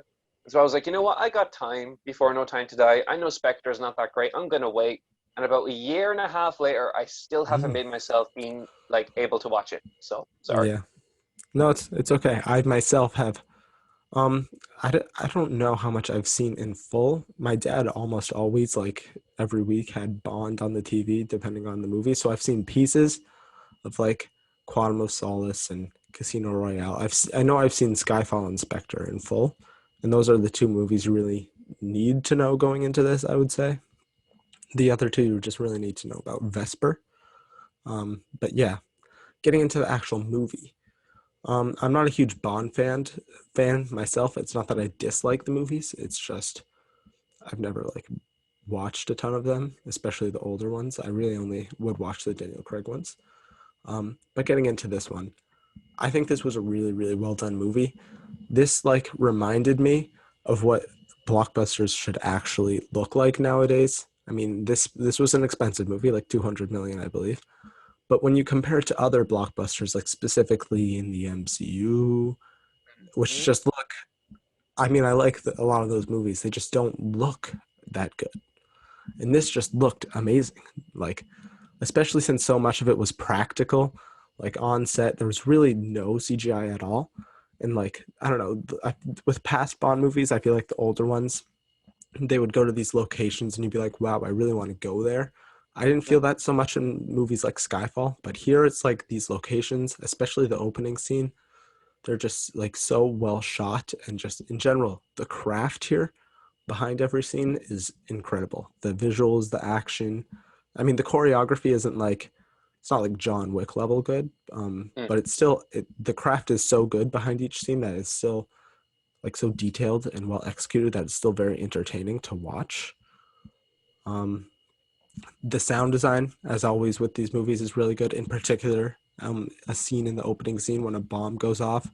And so I was like, you know what? I got time before No Time to Die. I know Spectre is not that great. I'm gonna wait. And about a year and a half later, I still haven't Mm, made myself being like able to watch it. So sorry. yeah. No, it's okay. I myself have Um, I don't know how much I've seen in full. My dad almost always, like every week, had Bond on the TV, depending on the movie. So I've seen pieces of like Quantum of Solace and Casino Royale. I know I've seen Skyfall and Spectre in full, and those are the two movies you really need to know going into this, I would say. The other two you just really need to know about Vesper. But yeah, getting into the actual movie. I'm not a huge Bond fan myself. It's not that I dislike the movies. It's just I've never like watched a ton of them, especially the older ones. I really only would watch the Daniel Craig ones. But getting into this one, I think this was a really, really well done movie. This like reminded me of what blockbusters should actually look like nowadays. I mean, this was an expensive movie, like 200 million, I believe. But when you compare it to other blockbusters, like specifically in the MCU, which Hmm. just look, I mean, I like a lot of those movies. They just don't look that good. And this just looked amazing. Like, especially since so much of it was practical, like on set, there was really no CGI at all. And like, I don't know, with past Bond movies, I feel like the older ones, they would go to these locations and you'd be like, wow, I really want to go there. I didn't feel that so much in movies like Skyfall, but here it's like these locations, especially the opening scene, they're just like so well shot, and just in general, the craft here behind every scene is incredible. The visuals, the action. I mean, the choreography isn't like, it's not like John Wick level good, but it's still the craft is so good behind each scene that it's still like so detailed and well executed that it's still very entertaining to watch. Um, the sound design, as always with these movies, is really good. In particular, a scene in the opening scene when a bomb goes off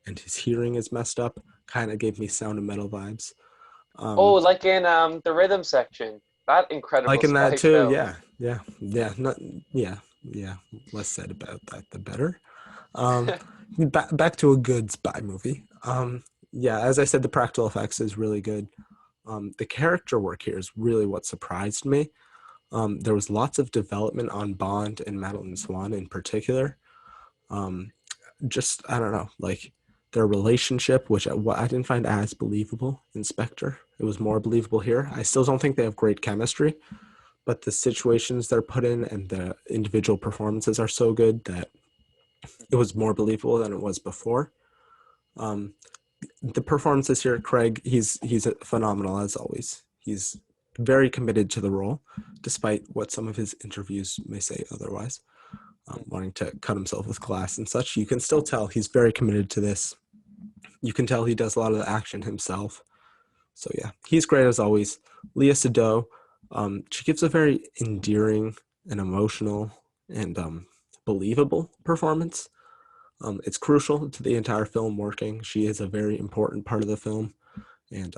and his hearing is messed up kind of gave me Sound of Metal vibes. Oh, Um, like in the rhythm section, that incredible like in that spy too, film. yeah, yeah, yeah, not, yeah, yeah. Less said about that, the better. Um, back to a good spy movie. Yeah, as I said, the practical effects is really good. The character work here is really what surprised me. There was lots of development on Bond and Madeline Swan in particular. Um, just I don't know, like their relationship, which I didn't find as believable in Spectre. It was more believable here. I still don't think they have great chemistry, but the situations they're put in and the individual performances are so good that it was more believable than it was before. Um, the performances here, Craig, he's phenomenal as always. He's very committed to the role, despite what some of his interviews may say otherwise. Wanting to cut himself with glass and such, you can still tell he's very committed to this. You can tell he does a lot of the action himself. So yeah, he's great as always. Leah Sado, she gives a very endearing and emotional and believable performance. It's crucial to the entire film working. She is a very important part of the film, and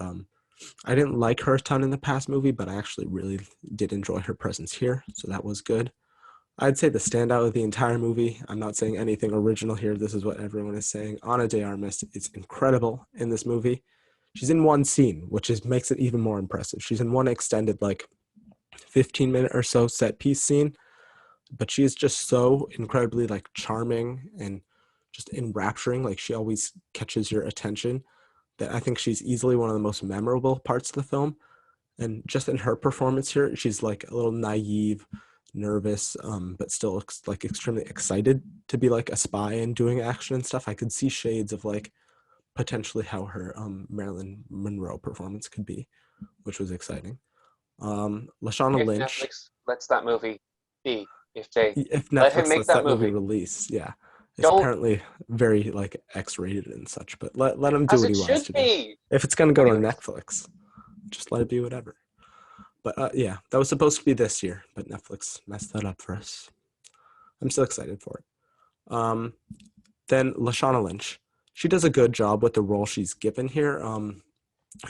I didn't like her a ton in the past movie, but I actually really did enjoy her presence here, so that was good. I'd say the standout of the entire movie, I'm not saying anything original here, this is what everyone is saying. Ana de Armas is incredible in this movie. She's in one scene, which is makes it even more impressive. She's in one extended, like 15-minute or so set piece scene, but she is just so incredibly like charming and just enrapturing. Like she always catches your attention. That I think she's easily one of the most memorable parts of the film. And just in her performance here, she's like a little naive, nervous, but still like extremely excited to be like a spy and doing action and stuff. I could see shades of like potentially how her Marilyn Monroe performance could be, which was exciting. Lashana If Lynch, Netflix lets that movie be, if they if let him Netflix make lets that that movie movie, release, yeah, it's don't, apparently very like X-rated and such. But let him do as what it he wants should to do. be. If it's gonna go to Anyways, Netflix, just let it be whatever. But yeah, that was supposed to be this year, but Netflix messed that up for us. I'm still excited for it. Then Lashana Lynch, she does a good job with the role she's given here.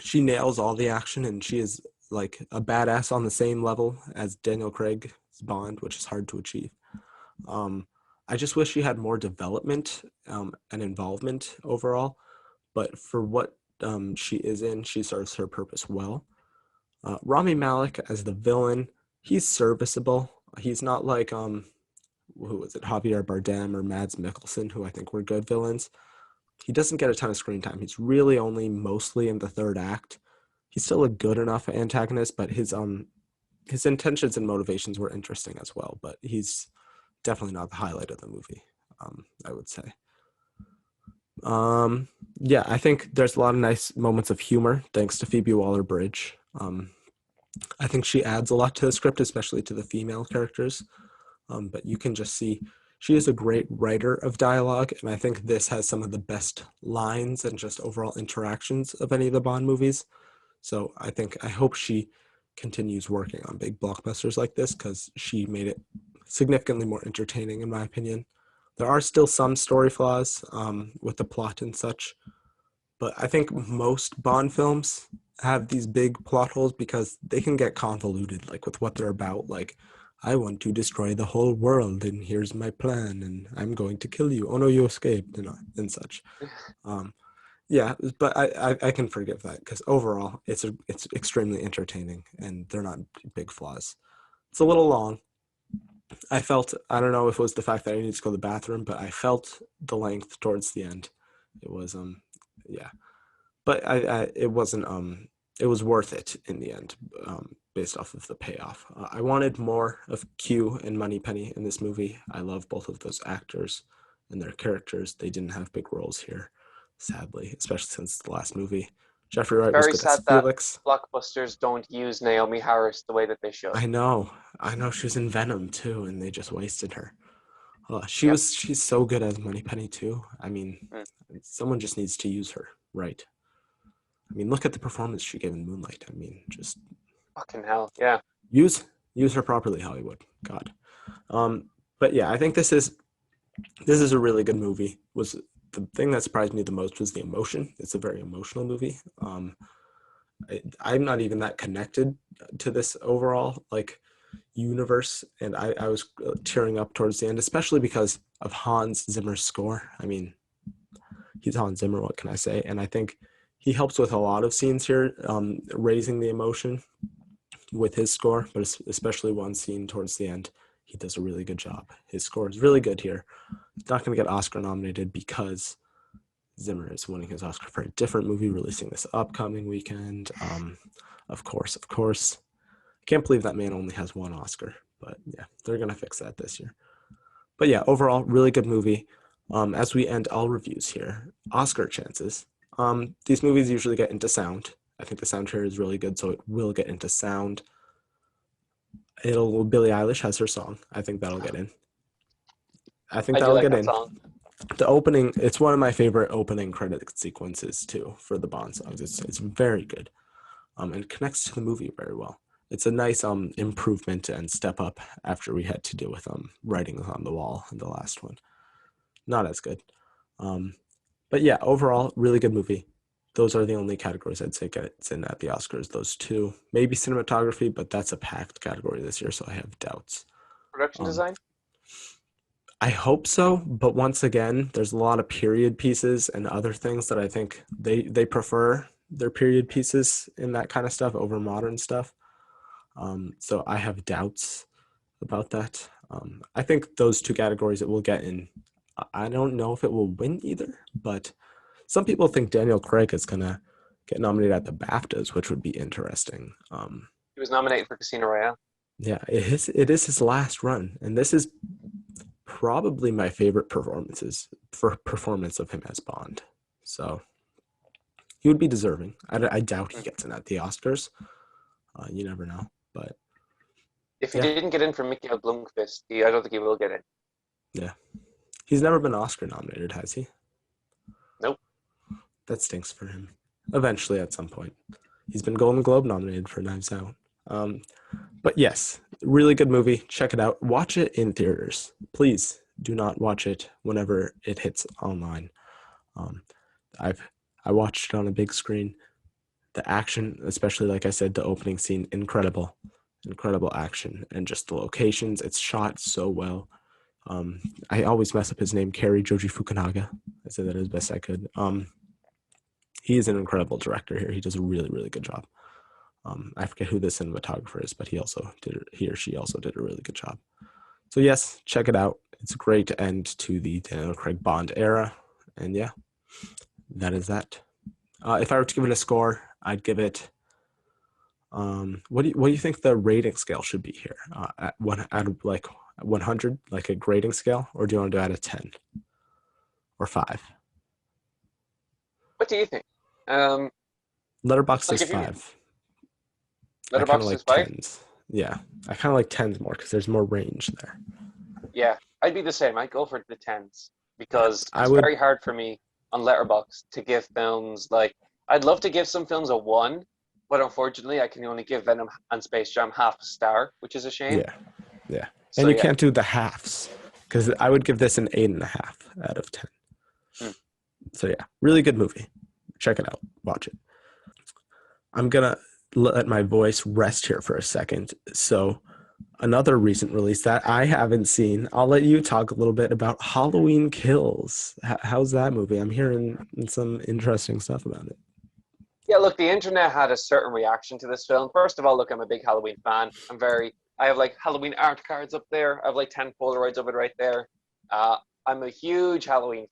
She nails all the action, and she is like a badass on the same level as Daniel Craig's Bond, which is hard to achieve. Um, I just wish she had more development and involvement overall, but for what she is in, she serves her purpose well. Rami Malek as the villain, he's serviceable. He's not like who was it, Javier Bardem or Mads Mikkelsen, who I think were good villains. He doesn't get a ton of screen time. He's really only mostly in the third act. He's still a good enough antagonist, but his intentions and motivations were interesting as well. But he's definitely not the highlight of the movie. I would say. Um, yeah, I think there's a lot of nice moments of humor thanks to Phoebe Waller-Bridge. I think she adds a lot to the script, especially to the female characters. But you can just see she is a great writer of dialogue, and I think this has some of the best lines and just overall interactions of any of the Bond movies. So I hope she continues working on big blockbusters like this because she made it significantly more entertaining, in my opinion. There are still some story flaws with the plot and such, but I think most Bond films have these big plot holes because they can get convoluted, like with what they're about. Like, I want to destroy the whole world, and here's my plan, and I'm going to kill you. Oh no, you escaped, and such. Um, yeah, but I can forgive that because overall, it's extremely entertaining, and they're not big flaws. It's a little long. I don't know if it was the fact that I needed to go to the bathroom, but I felt the length towards the end. It was yeah, but it wasn't it was worth it in the end, based off of the payoff. I wanted more of Q and Moneypenny in this movie. I love both of those actors and their characters. They didn't have big roles here, sadly, especially since the last movie. Jeffrey It's Wright was very good as sad that Felix. blockbusters don't use Naomi Harris the way that they should. I know, I know she was in Venom too, and they just wasted her. Yep. She's so good as Moneypenny too. I mean, Mm, someone just needs to use her right. I mean, look at the performance she gave in Moonlight. I mean, just fucking hell. Yeah. use use her properly, Hollywood. God. Um, but yeah, I think this is a really good movie. Was the thing that surprised me the most was the emotion. It's a very emotional movie. I'm not even that connected to this overall like universe, and I was tearing up towards the end, especially because of Hans Zimmer's score. I mean, he's Hans Zimmer. What can I say? And I think he helps with a lot of scenes here, raising the emotion with his score, but especially one scene towards the end. He does a really good job. His score is really good here. He's not going to get Oscar nominated because Zimmer is winning his Oscar for a different movie releasing this upcoming weekend. Of course, of course. I can't believe that man only has one Oscar, but yeah, they're going to fix that this year. But yeah, overall, really good movie. As we end all reviews here, Oscar chances. These movies usually get into sound. I think the sound here is really good, so it will get into sound. Billie Eilish has her song. I think that'll get in. I think I do that'll like get that in. song. The opening, it's one of my favorite opening credit sequences too for the Bond songs. It's very good. And connects to the movie very well. It's a nice improvement and step up after we had to deal with writing on the wall in the last one. Not as good. Um, but yeah, overall, really good movie. Those are the only categories I'd say gets in at the Oscars. Those two, maybe cinematography, but that's a packed category this year, so I have doubts. Production Um, design? I hope so, but once again, there's a lot of period pieces and other things that I think they prefer their period pieces in that kind of stuff over modern stuff. So I have doubts about that. I think those two categories it will get in. I don't know if it will win either, but some people think Daniel Craig is gonna get nominated at the BAFTAs, which would be interesting. He was nominated for Casino Royale. Yeah, it is his last run, and this is probably my favorite performance of him as Bond. So he would be deserving. I doubt he Mm. gets in at the Oscars. You never know, but If he yeah, didn't get in for Mikael Blomkvist, I don't think he will get in. yeah. He's never been Oscar nominated, has he? Nope. That stinks for him. Eventually, at some point, he's been Golden Globe nominated for Knives Out. But yes, really good movie. Check it out. Watch it in theaters. Please do not watch it whenever it hits online. Um, I've I watched it on a big screen. The action, especially like I said, the opening scene, incredible, incredible action, and just the locations. It's shot so well. I always mess up his name, Kerry Joji Fukunaga. I said that as best I could. He is an incredible director here. He does a really, really good job. I forget who the cinematographer is, but he or she also did a really good job. So yes, check it out. It's a great end to the Daniel Craig Bond era, and yeah, that is that. If I were to give it a score, I'd give it. What do you think the rating scale should be here? At one out of like 100, like a grading scale, or do you want to do out of 10 or 5? What do you think? Um, Letterbox like is if you 5. I kind of Letterboxd like is five, tens. Yeah, I kind of like tens more because there's more range there. yeah, I'd be the same. I'd go for the tens Yeah, because I it's would. very hard for me on Letterboxd to give films like I'd love to give some films a one, but unfortunately I can only give Venom and Space Jam half a star, which is a shame. Yeah, yeah, So and you yeah, can't do the halves. because I would give this an 8.5 out of 10. Hmm. So yeah, really good movie. Check it out. Watch it. I'm gonna let my voice rest here for a second. So another recent release that I haven't seen. I'll let you talk a little bit about Halloween Kills. How's that movie? I'm hearing some interesting stuff about it. Yeah, look, the internet had a certain reaction to this film. First of all, look, I'm a big Halloween fan. I have like Halloween art cards up there. I have like 10 Polaroids of it right there. Uh, I'm a huge Halloween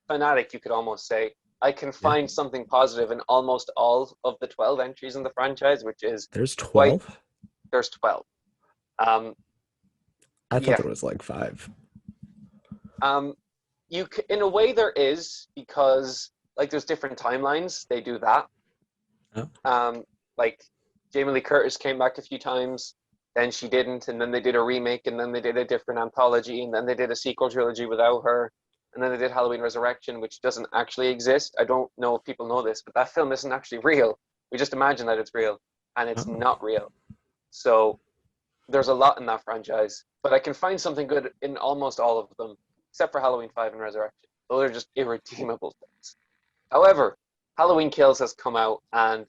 fanatic, you could almost say. I can Yeah. find something positive in almost all of the 12 entries in the franchise, which is There's quite, 12? there's 12. Um, I thought yeah. there was like 5. Um, in a way there is because like there's different timelines. They do that. Oh. Like Jamie Lee Curtis came back a few times, then she didn't, and then they did a remake, and then they did a different anthology, and then they did a sequel trilogy without her, and then they did Halloween Resurrection, which doesn't actually exist. I don't know if people know this, but that film isn't actually real. We just imagine that it's real, and it's Oh. not real. So there's a lot in that franchise, but I can find something good in almost all of them, except for Halloween 5 and Resurrection. Those are just irredeemable things. However, Halloween Kills has come out, and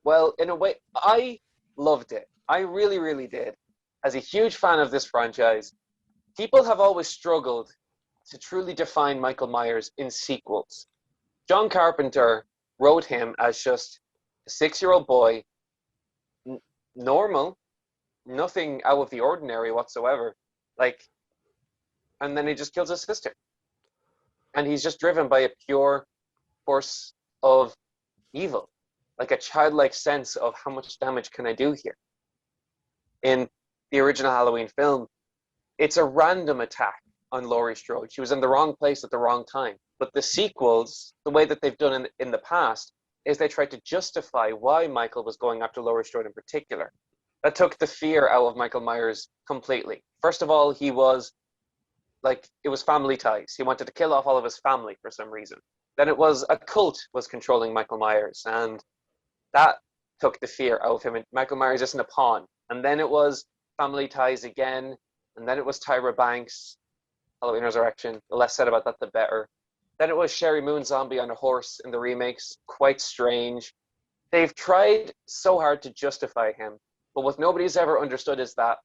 well, in a way, I loved it. I really, really did. As a huge fan of this franchise, people have always struggled to truly define Michael Myers in sequels. John Carpenter wrote him as just a 6-year-old boy, n- normal, nothing out of the ordinary whatsoever. Like, and then he just kills his sister. And he's just driven by a pure force of evil, like a childlike sense of how much damage can I do here. In the original Halloween film, it's a random attack on Laurie Strode. She was in the wrong place at the wrong time. But the sequels, the way that they've done in the past, is they tried to justify why Michael was going after Laurie Strode in particular. That took the fear out of Michael Myers completely. First of all, he was like, it was family ties. He wanted to kill off all of his family for some reason. Then it was a cult was controlling Michael Myers, and that took the fear out of him. And Michael Myers isn't a pawn. And then it was family ties again, and then it was Tyra Banks, Halloween Resurrection. The less said about that, the better. Then it was Sherry Moon Zombie on a horse in the remakes. Quite strange. They've tried so hard to justify him, but what nobody's ever understood is that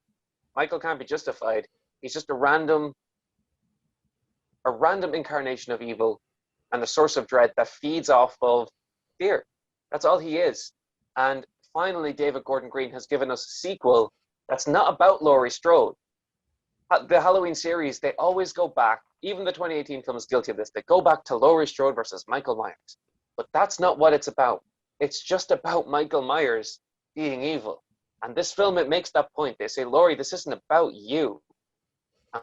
Michael can't be justified. He's just a random incarnation of evil and a source of dread that feeds off of fear. That's all he is. And finally, David Gordon Green has given us a sequel that's not about Laurie Strode. The Halloween series, they always go back, even the 2018 film is guilty of this, they go back to Laurie Strode versus Michael Myers. But that's not what it's about. It's just about Michael Myers being evil. And this film, it makes that point. They say, Laurie, this isn't about you.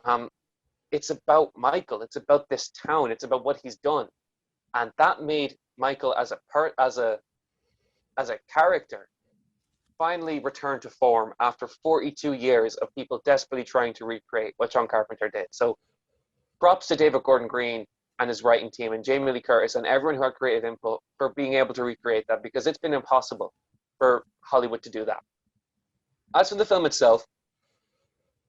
Um, it's about Michael. It's about this town. It's about what he's done. And that made Michael as a character finally return to form after 42 years of people desperately trying to recreate what John Carpenter did. So props to David Gordon Green and his writing team and Jamie Lee Curtis and everyone who had creative input for being able to recreate that, because it's been impossible for Hollywood to do that. As for the film itself,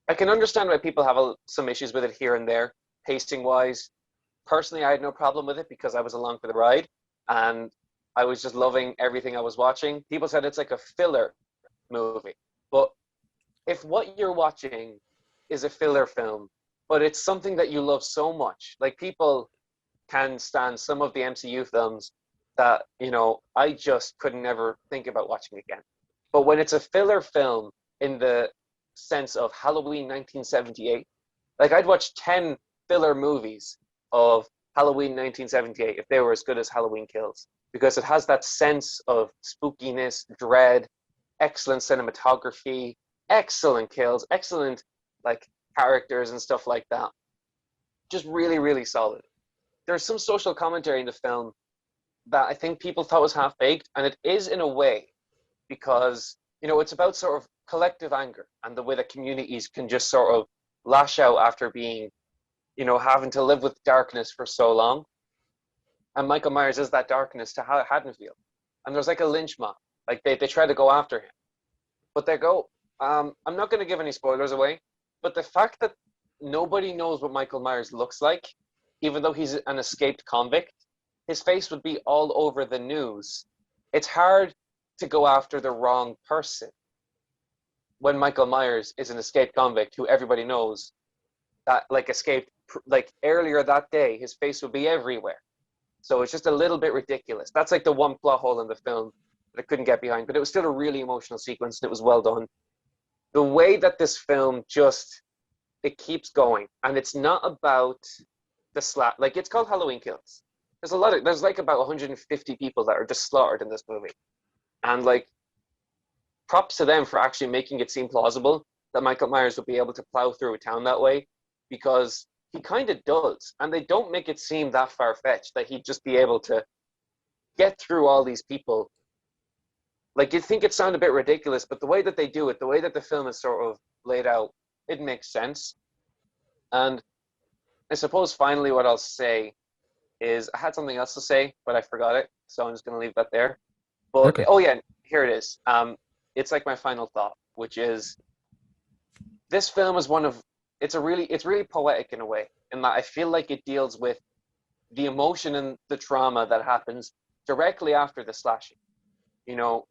I can understand why people have some issues with it here and there, pacing wise. Personally, I had no problem with it because I was along for the ride and I was just loving everything I was watching. People said it's like a filler movie. But if what you're watching is a filler film, but it's something that you love so much, like people can stand some of the MCU films that, I just could never think about watching again. But when it's a filler film in the sense of Halloween 1978, like I'd watch 10 filler movies of Halloween 1978 if they were as good as Halloween Kills, because it has that sense of spookiness, dread, excellent cinematography, excellent kills, excellent like characters and stuff like that. Just really, really solid. There's some social commentary in the film that I think people thought was half baked, and it is in a way because it's about sort of collective anger and the way that communities can just sort of lash out after being, having to live with darkness for so long. And Michael Myers is that darkness to Haddonfield. And there's like a lynch mob. Like they try to go after him. But they go, I'm not going to give any spoilers away, but the fact that nobody knows what Michael Myers looks like, even though he's an escaped convict. His face would be all over the news. It's hard to go after the wrong person when Michael Myers is an escaped convict who everybody knows that like escaped like earlier that day. His face would be everywhere. So it's just a little bit ridiculous. That's like the one plot hole in the film that I couldn't get behind, but it was still a really emotional sequence and it was well done. The way that this film just it keeps going, and it's not about the slap. Like it's called Halloween Kills. There's like about 150 people that are just slaughtered in this movie, and like props to them for actually making it seem plausible that Michael Myers would be able to plow through a town that way, because he kind of does, and they don't make it seem that far fetched that he'd just be able to get through all these people. Like you'd think it sounded a bit ridiculous, but the way that they do it, the way that the film is sort of laid out, it makes sense. And I suppose finally what I'll say is I had something else to say, but I forgot it, so I'm just going to leave that there. But Okay. oh yeah, here it is. It's like my final thought, which is this film is one of it's really poetic in a way, in that I feel like it deals with the emotion and the trauma that happens directly after the slashing. You know,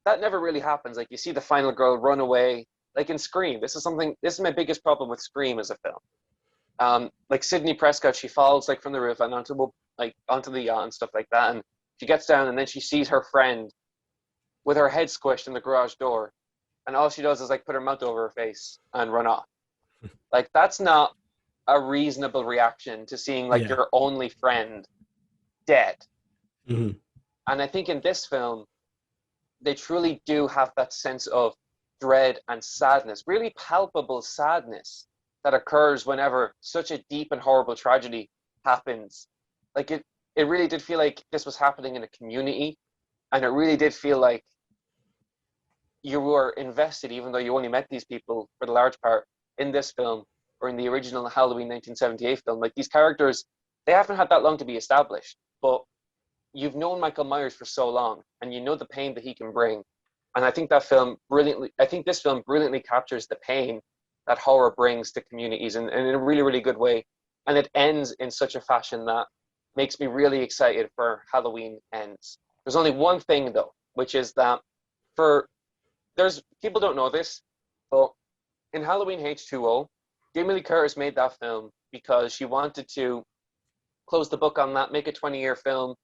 that never really happens. Like you see the final girl run away, like in Scream. This is my biggest problem with Scream as a film. Like Sydney Prescott, she falls like from the roof and onto the yacht and stuff like that, and she gets down and then she sees her friend with her head squished in the garage door, and all she does is like put her mouth over her face and run off. Like that's not a reasonable reaction to seeing like Yeah. your only friend dead. Hmm. And I think in this film, they truly do have that sense of dread and sadness, really palpable sadness that occurs whenever such a deep and horrible tragedy happens. Like it really did feel like this was happening in a community, and it really did feel like you were invested, even though you only met these people for the large part in this film or in the original Halloween 1978 film. Like these characters, they haven't had that long to be established, but you've known Michael Myers for so long, and you know the pain that he can bring. And I think this film brilliantly captures the pain that horror brings to communities in a really, really good way. And it ends in such a fashion that makes me really excited for Halloween ends. There's only one thing though, which is that for there's people don't know this, but in Halloween H2O, Jamie Lee Curtis made that film because she wanted to close the book on that, make a 20-year film,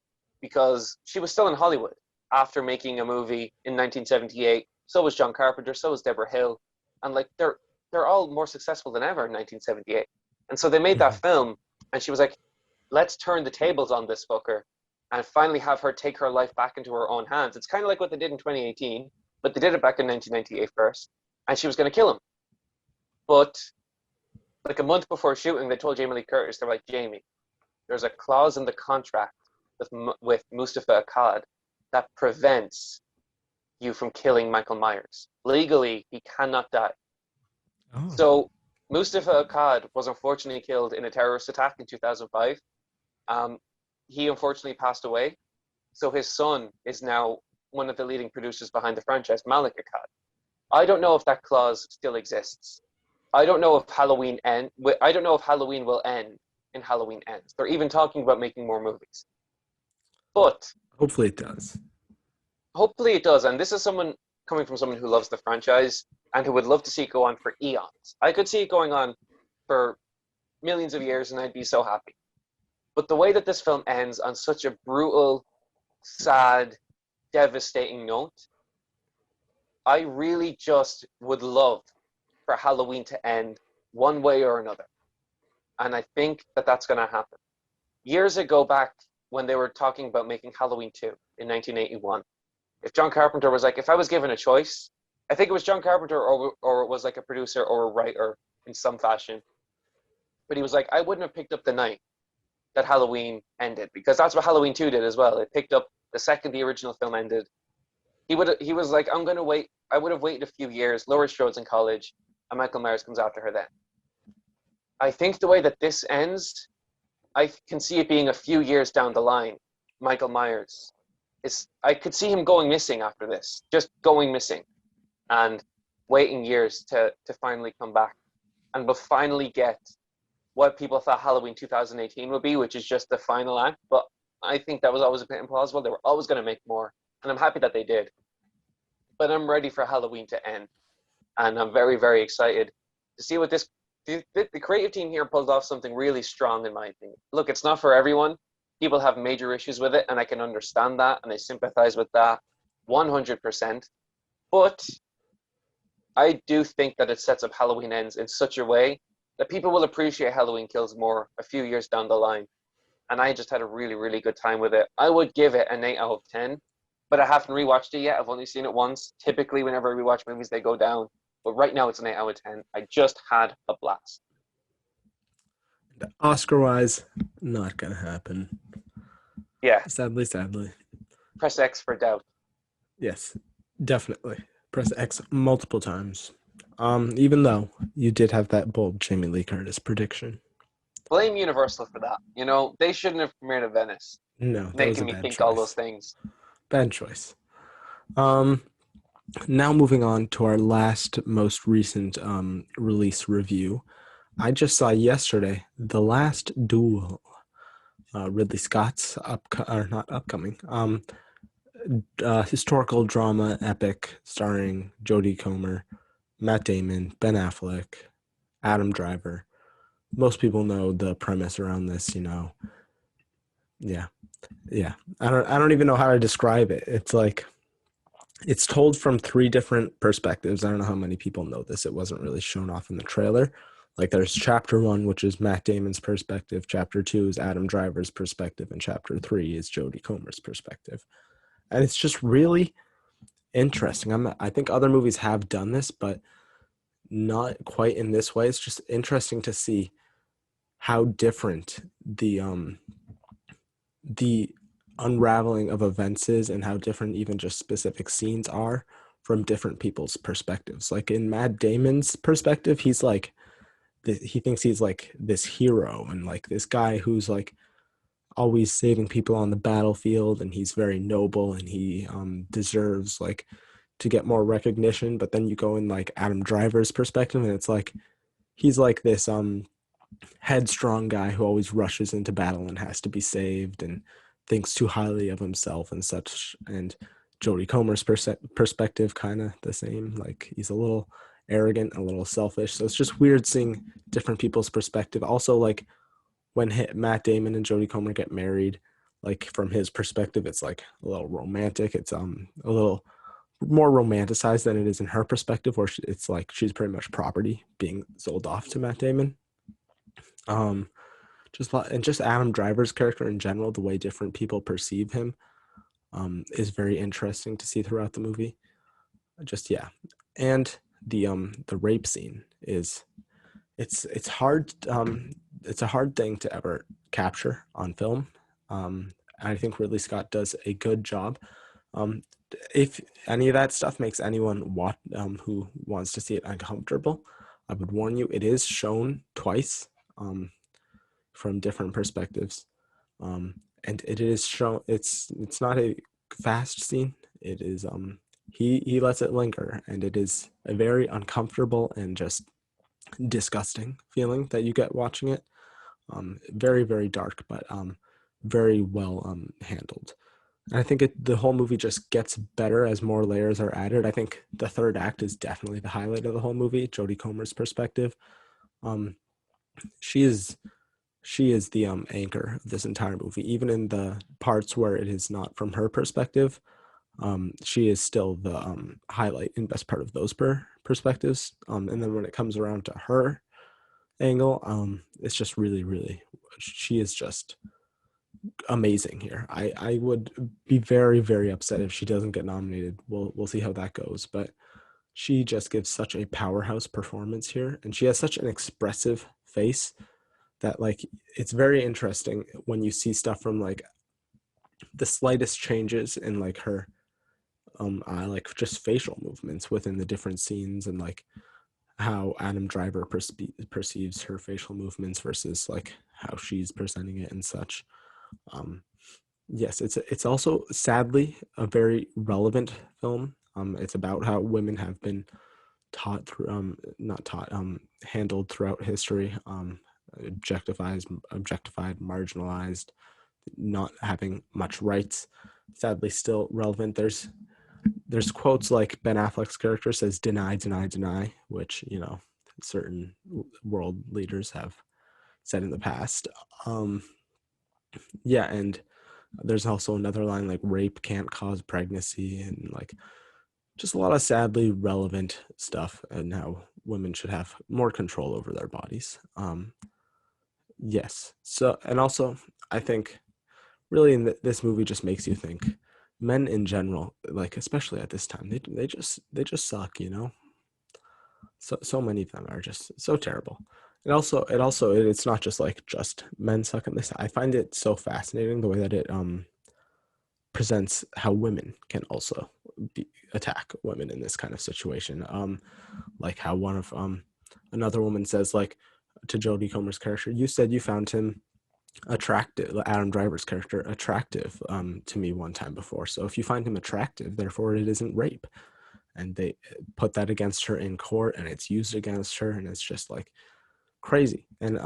because she was still in Hollywood after making a movie in 1978. So was John Carpenter, so was Deborah Hill, and like they're all more successful than ever in 1978. And so they made that Hmm. film, and she was like, let's turn the tables on this fucker and finally have her take her life back into her own hands. It's kind of like what they did in 2018, but they did it back in 1998 first, and she was going to kill him. But like a month before shooting, they told Jamie Lee Curtis, they're like, Jamie, there's a clause in the contract with Mustafa Akkad that prevents you from killing Michael Myers. Legally, he cannot die. Oh. So Mustafa Akkad was unfortunately killed in a terrorist attack in 2005. Um, he unfortunately passed away. So his son is now one of the leading producers behind the franchise, Malik Akkad. I don't know if that clause still exists. I don't know if I don't know if Halloween will end in Halloween Ends. They're even talking about making more movies. But Hopefully it does. hopefully it does. And this is someone coming from someone who loves the franchise and who would love to see it go on for eons. I could see it going on for millions of years and I'd be so happy. But the way that this film ends on such a brutal, sad, devastating note, I really just would love for Halloween to end one way or another. And I think that that's going to happen. Years ago, back when they were talking about making Halloween 2 in 1981, if John Carpenter was like, if I was given a choice, I think it was John Carpenter or it was like a producer or a writer in some fashion. But he was like, I wouldn't have picked up the night that Halloween ended, because that's what Halloween 2 did as well. It picked up the second the original film ended. He was like, I'm gonna wait. I would have waited a few years. Laurie Strode's in college, and Michael Myers comes after her then. I think the way that this ends, I can see it being a few years down the line. Michael Myers I could see him going missing after this, just going missing, and waiting years to finally come back. and we'll finally get what people thought Halloween 2018 would be, which is just the final act. But I think that was always a bit implausible. They were always going to make more, and I'm happy that they did. But I'm ready for Halloween to end, and I'm very, very excited to see what the creative team here pulls off something really strong, in my opinion. Look, it's not for everyone. People have major issues with it, and I can understand that, and I sympathize with that 100%. But I do think that it sets up Halloween Ends in such a way that people will appreciate Halloween Kills more a few years down the line. And I just had a really, really good time with it. I would give it an 8 out of 10, but I haven't rewatched it yet. I've only seen it once. Typically, whenever I rewatch movies, they go down. But right now, it's an 8 out of 10. I just had a blast. Oscar wise, not gonna happen. Yeah, Sadly, sadly. press X for doubt. Yes, definitely. Press X multiple times. Even though you did have that bold Jamie Lee Curtis prediction. Blame Universal for that. You know, they shouldn't have premiered at Venice, No, that was making a me bad think all those choice. things. Bad choice. Um, Now moving on to our last most recent release review. I just saw yesterday The Last Duel, Ridley Scott's or not upcoming historical drama epic starring Jodie Comer, Matt Damon, Ben Affleck, Adam Driver. Most people know the premise around this, you know. Yeah. Yeah. I don't even know how to describe it. It's like it's told from three different perspectives. I don't know how many people know this. It wasn't really shown off in the trailer. Like there's chapter one, which is Matt Damon's perspective. Chapter two is Adam Driver's perspective, and chapter three is Jodie Comer's perspective. And it's just really interesting. I think other movies have done this, but not quite in this way. It's just interesting to see how different the unraveling of events is and how different even just specific scenes are from different people's perspectives. Like in Matt Damon's perspective, he's like he thinks he's like this hero and like this guy who's like always saving people on the battlefield, and he's very noble and he deserves like to get more recognition. But then you go in like Adam Driver's perspective, and it's like he's like this headstrong guy who always rushes into battle and has to be saved and thinks too highly of himself and such. And Jodie Comer's perspective, kind of the same. Like he's a little arrogant, a little selfish. So it's just weird seeing different people's perspective. Also, like when Matt Damon and Jodie Comer get married, like from his perspective, it's like a little romantic. It's a little more romanticized than it is in her perspective, where it's like she's pretty much property being sold off to Matt Damon. Um, just Adam Driver's character in general, the way different people perceive him, is very interesting to see throughout the movie. Just yeah, and the rape scene is it's hard it's a hard thing to ever capture on film. I think Ridley Scott does a good job. Um, if any of that stuff makes anyone who wants to see it uncomfortable, I would warn you, it is shown twice. From different perspectives. And it is shown it's not a fast scene. It is he lets it linger, and it is a very uncomfortable and just disgusting feeling that you get watching it. Very, very dark, but very well handled. And I think the whole movie just gets better as more layers are added. I think the third act is definitely the highlight of the whole movie. Jodie Comer's perspective. Um, she is she is the anchor of this entire movie. Even in the parts where it is not from her perspective, she is still the highlight and best part of those perspectives. And then when it comes around to her angle, it's just really, really, she is just amazing here. I would be very, very upset if she doesn't get nominated. We'll see how that goes, but she just gives such a powerhouse performance here, and she has such an expressive face that like it's very interesting when you see stuff from like the slightest changes in like her like just facial movements within the different scenes, and like how Adam Driver perceives her facial movements versus like how she's presenting it and such. um yes, it's also sadly a very relevant film. It's about how women have been taught through not taught handled throughout history, objectified, marginalized, not having much rights, sadly still relevant. There's quotes like Ben Affleck's character says deny, deny, deny, which, certain world leaders have said in the past. um yeah, and there's also another line like rape can't cause pregnancy, and like just a lot of sadly relevant stuff, and how women should have more control over their bodies. Yes. So, and also, I think really this movie just makes you think. Men in general, like especially at this time, they just suck. So many of them are just so terrible. It's not just like just men suck in this. I find it so fascinating the way that it presents how women can also attack women in this kind of situation. Like how one of another woman says like to Jodie Comer's character, "You said you found him attractive, Adam Driver's character attractive to me one time before. So if you find him attractive, therefore it isn't rape." And they put that against her in court, and it's used against her, and it's just like crazy. And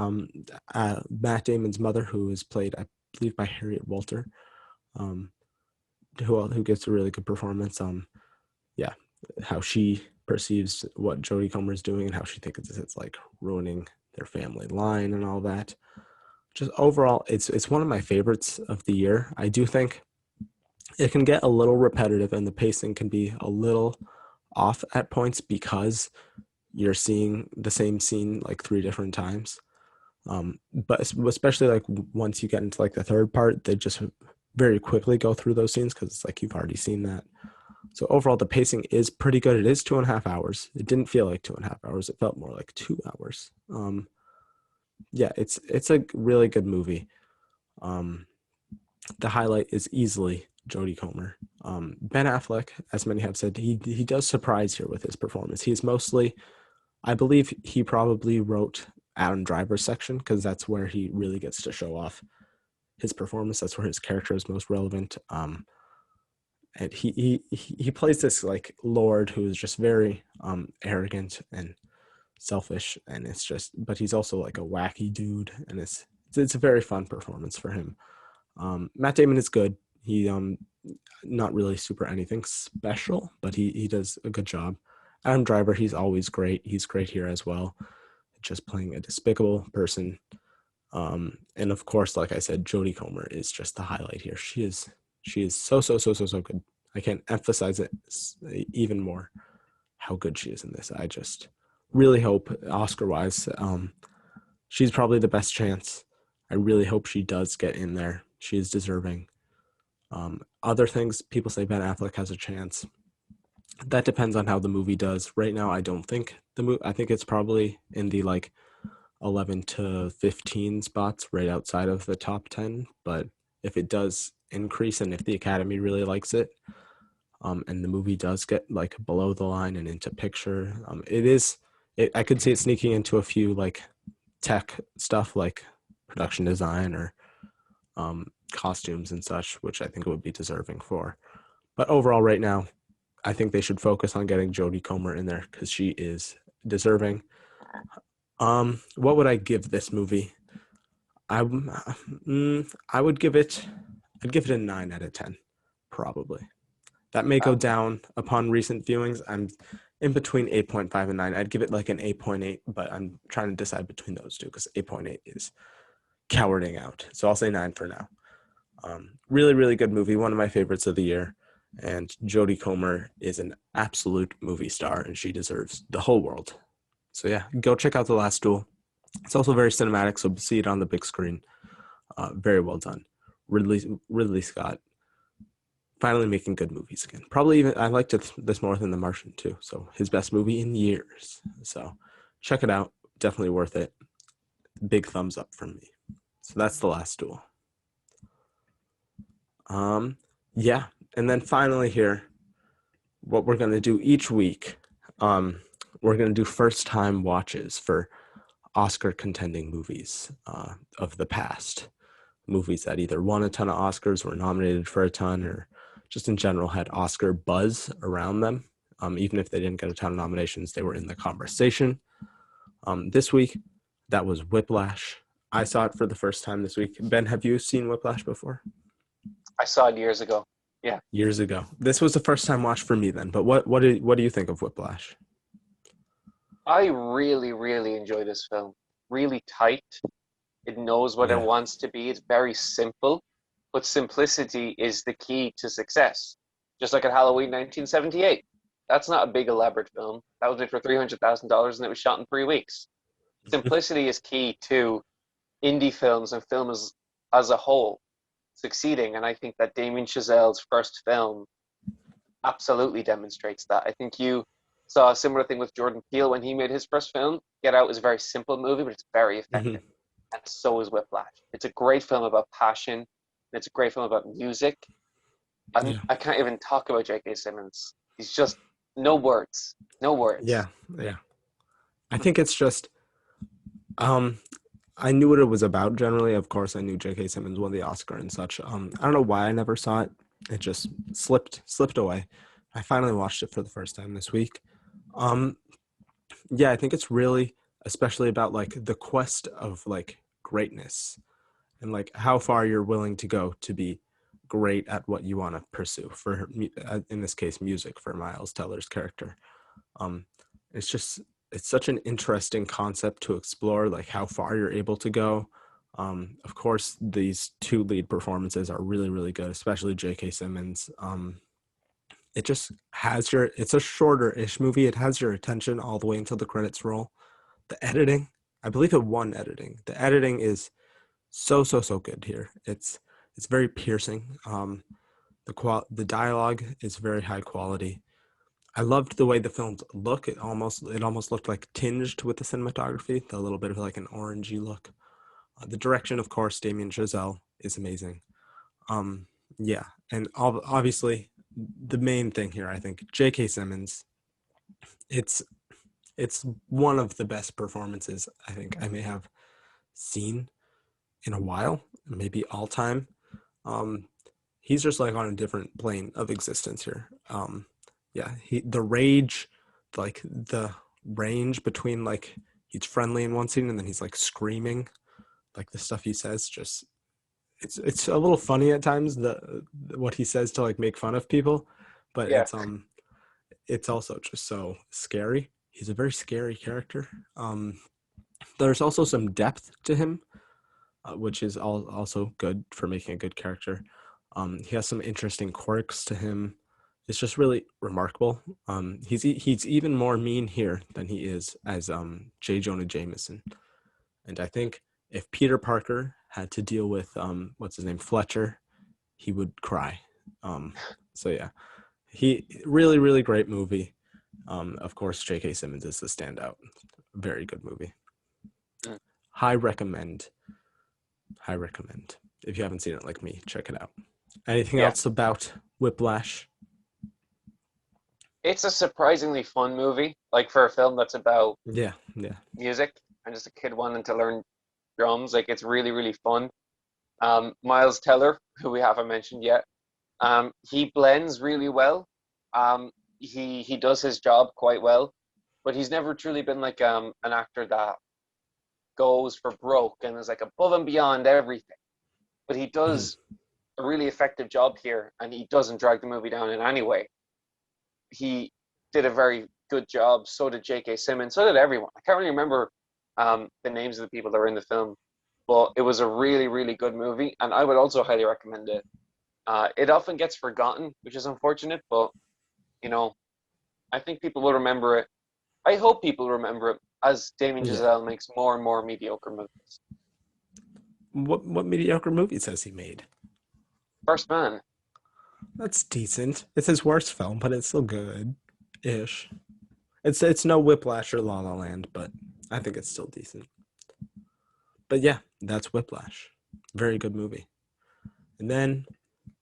Matt Damon's mother, who is played, I believe, by Harriet Walter, um, who gets a really good performance. Yeah, how she perceives what Jodie Comer is doing, and how she thinks it's like ruining their family line and all that. Just overall, it's one of my favorites of the year. I do think it can get a little repetitive, and the pacing can be a little off at points because you're seeing the same scene like three different times. But especially like once you get into like the third part, they just very quickly go through those scenes because it's like you've already seen that. So overall, the pacing is pretty good. It is 2.5 hours. It didn't feel like 2.5 hours. It felt more like 2 hours. Yeah, it's a really good movie. Um, the highlight is easily Jodie Comer. Ben Affleck, as many have said, he does surprise here with his performance. He's mostly, I believe, he probably wrote Adam Driver's section because that's where he really gets to show off his performance. That's where his character is most relevant. And he plays this like lord who is just very arrogant and selfish, and it's just, but he's also like a wacky dude, and it's a very fun performance for him. Matt Damon is good. He not really super anything special, but he does a good job. Adam Driver, he's always great. He's great here as well, just playing a despicable person. And of course, like I said, Jodie Comer is just the highlight here. She is so good. I can't emphasize it even more how good she is in this. I just really hope Oscar wise, she's probably the best chance. I really hope she does get in there. She is deserving. Other things, people say Ben Affleck has a chance. That depends on how the movie does. Right now, I don't think the movie. I think it's probably in the like 11 to 15 spots, right outside of the top 10. But if it does increase, and if the Academy really likes it, and the movie does get like below the line and into picture, it is. I could see it sneaking into a few like tech stuff, like production design or costumes and such, which I think it would be deserving for. But overall, right now, I think they should focus on getting Jodie Comer in there because she is deserving. What would I give this movie? I I would give it. I'd give it a 9 out of 10, probably. That may go Um, down upon recent viewings. I'm in between 8.5 and 9. I'd give it like an 8.8, but I'm trying to decide between those two because 8.8 is cowarding out. So I'll say 9 for now. Really, really good movie. One of my favorites of the year. And Jodie Comer is an absolute movie star, and she deserves the whole world. So yeah, go check out The Last Duel. It's also very cinematic, so see it on the big screen. Very well done. Ridley Scott finally making good movies again. Probably even I liked this more than The Martian too. So his best movie in years. So check it out. Definitely worth it. Big thumbs up from me. So that's The Last Duel. Um, yeah, and then finally here, what we're gonna do each week, we're gonna do first time watches for Oscar contending movies of the past. Movies that either won a ton of Oscars, were nominated for a ton, or just in general had Oscar buzz around them. Even if they didn't get a ton of nominations, they were in the conversation. This week, that was Whiplash. I saw it for the first time this week. Ben, have you seen Whiplash before? I saw it years ago. Yeah, Years ago. This was the first time watch for me then. But what do you think of Whiplash? I really, really enjoy this film. Really tight. It knows what it Yeah. wants to be. It's very simple, but simplicity is the key to success. Just like at Halloween 1978. That's not a big elaborate film. That was made for $300,000 and it was shot in 3 weeks. Simplicity is key to indie films and films as a whole succeeding. And I think that Damien Chazelle's first film absolutely demonstrates that. I think you saw a similar thing with Jordan Peele when he made his first film. Get Out is a very simple movie, but it's very Mhm. effective. And so is Whiplash. It's a great film about passion. It's a great film about music. Yeah. I can't even talk about J.K. Simmons. He's just no words, no Yeah. words. Yeah. I think it's just um I knew what it was about generally. Of course, I knew J.K. Simmons won the Oscar and such. I don't know why I never saw it. It just slipped away. I finally watched it for the first time this week. Um, yeah, I think it's really especially about like the quest of like greatness and like how far you're willing to go to be great at what you want to pursue. In this case, music for Miles Teller's character. Um, it's just it's such an interesting concept to explore, like how far you're able to go. Of course, these two lead performances are really, really good, especially J.K. Simmons. It just has your. It's a shorter-ish movie. It has your attention all the way until the credits roll. The editing, I believe it won editing. The editing is so good here. It's very piercing. The dialogue is very high quality. I loved the way the films look. It almost looked like tinged with the cinematography, the little bit of like an orangey look. The direction, of course, Damien Chazelle is amazing. Um, yeah, and obviously the main thing here, I think, J.K. Simmons. It's it's one of the best performances I think I may have seen in a while, maybe all time. Um, he's just like on a different plane of existence here. Yeah, the rage, like the range between like he's friendly in one scene and then he's like screaming, like the stuff he says, just it's a little funny at times the what he says to like make fun of people, but Yeah, it's also just so scary. He's a very scary character. There's also some depth to him, which is also good for making a good character. He has some interesting quirks to him. It's just really remarkable. He's even more mean here than he is as J. Jonah Jameson. And I think if Peter Parker had to deal with what's his name, Fletcher, he would cry. Um, so yeah, he really great movie. Of course, J.K. Simmons is the standout. Very good movie. mm, High recommend. High recommend. If you haven't seen it like me, check it out. Anything yeah. else about Whiplash? It's a surprisingly fun movie, like for a film that's about Yeah, yeah. music and just a kid wanting to learn drums. Like it's really, really fun. Miles Teller, who we haven't mentioned yet, he blends really well. He does his job quite well, but he's never truly been like an actor that goes for broke and is like above and beyond everything. But he Mhm. does a really effective job here, and he doesn't drag the movie down in any way. He did a very good job. So did J.K. Simmons. So did everyone. I can't really remember the names of the people that were in the film, but it was a really, really good movie, and I would also highly recommend it. It often gets forgotten, which is unfortunate, but you know, I think people will remember it. I hope people remember it as Damien Yeah. Chazelle makes more and more mediocre movies. What mediocre movies has he made? First Man, That's decent. It's his worst film, but it's still good ish. It's no Whiplash or La La Land, but I think it's still decent. But yeah, that's Whiplash. Very good movie. And then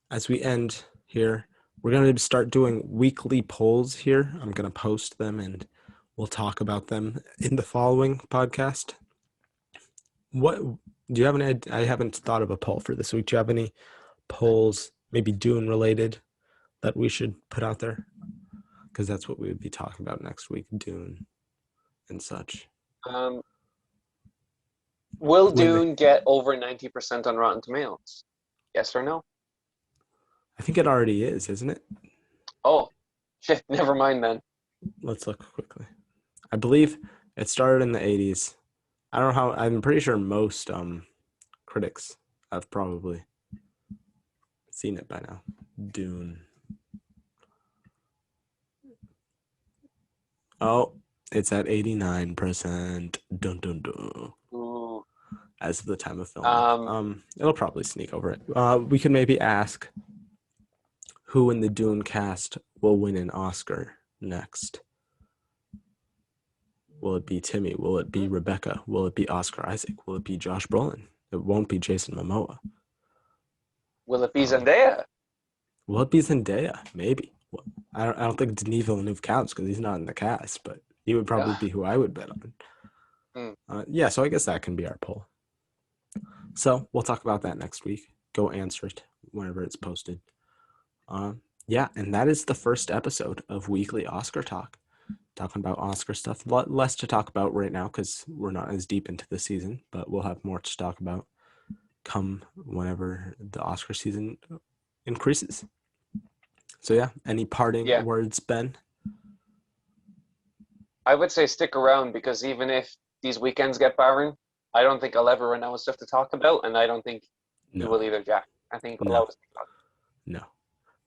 as we end here, we're going to start doing weekly polls here. I'm going to post them and we'll talk about them in the following podcast. What do you have any? I haven't thought of a poll for this week. Do you have any polls, maybe Dune related, that we should put out there? because that's what we would be talking about next week, Dune and such. Um, will When Dune get over 90% on Rotten Tomatoes? Yes or no? I think it already is, isn't it? Oh, shit, never mind then. Let's look quickly. I believe it started in the 80s. I don't know how. I'm pretty sure most critics have probably seen it by now. Dune. Oh, it's at 89%. Dun dun dun. Ooh. As of the time of filming. Um, It'll probably sneak over it. We could maybe ask who in the Dune cast will win an Oscar next. Will it be Timmy? Will it be Rebecca? Will it be Oscar Isaac? Will it be Josh Brolin? It won't be Jason Momoa. will it be Um, Zendaya? will it be Zendaya? Maybe. I don't think Denis Villeneuve counts because he's not in the cast, but he would probably Ugh. be who I would bet on. Hmm. Yeah, so I guess that can be our poll. So we'll talk about that next week. Go answer it whenever it's posted. Yeah, and that is the first episode of Weekly Oscar Talk. Talking about Oscar stuff. Less to talk about right now because we're not as deep into the season, but we'll have more to talk about come whenever the Oscar season increases. So yeah, any parting Yeah, words, Ben? I would say stick around because even if these weekends get barren, I don't think I'll ever run out of stuff to talk about, and I don't think you No, will either, Jack. I think we'll no, always talk. no.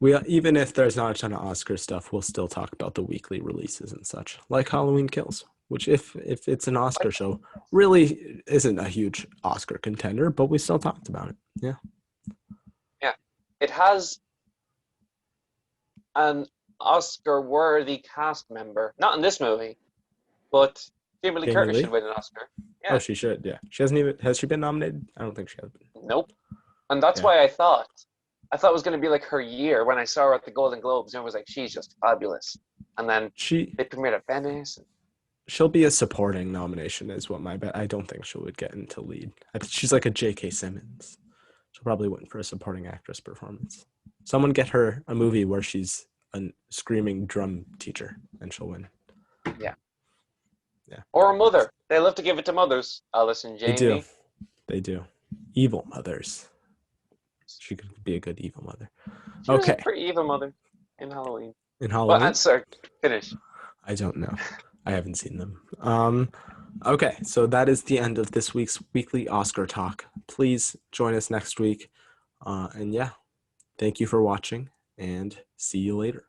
We even if there's not a ton of Oscar stuff, we'll still talk about the weekly releases and such, like Halloween Kills, which if it's an Oscar show, really isn't a huge Oscar contender, but we still talked about it. Yeah, Yeah, it has an Oscar-worthy cast member, not in this movie, but Jamie Lee Jamie Curtis should Lee. win an Oscar. Oh, Yeah, she should. Yeah, she hasn't even. Has she been nominated? I don't think she has been. nope. And that's Yeah, why I thought it was going to be like her year when I saw her at the Golden Globes, and I was like, she's just fabulous. And then she they premiered at Venice. she'll be a supporting nomination, is what my bet. I don't think she would get into lead. She's like a J.K. Simmons. She'll probably win for a supporting actress performance. Someone get her a movie where she's a screaming drum teacher, and she'll win. Yeah. Yeah, Or a mother. They love to give it to mothers. Alice and they do. Jamie. They do. Evil mothers. She could be a good evil mother. She was a Okay, pretty evil mother in Halloween. in But Halloween, sorry, finish. I don't know. I haven't seen them. Okay, so that is the end of this week's weekly Oscar talk. Please join us next week. And yeah, thank you for watching and see you later.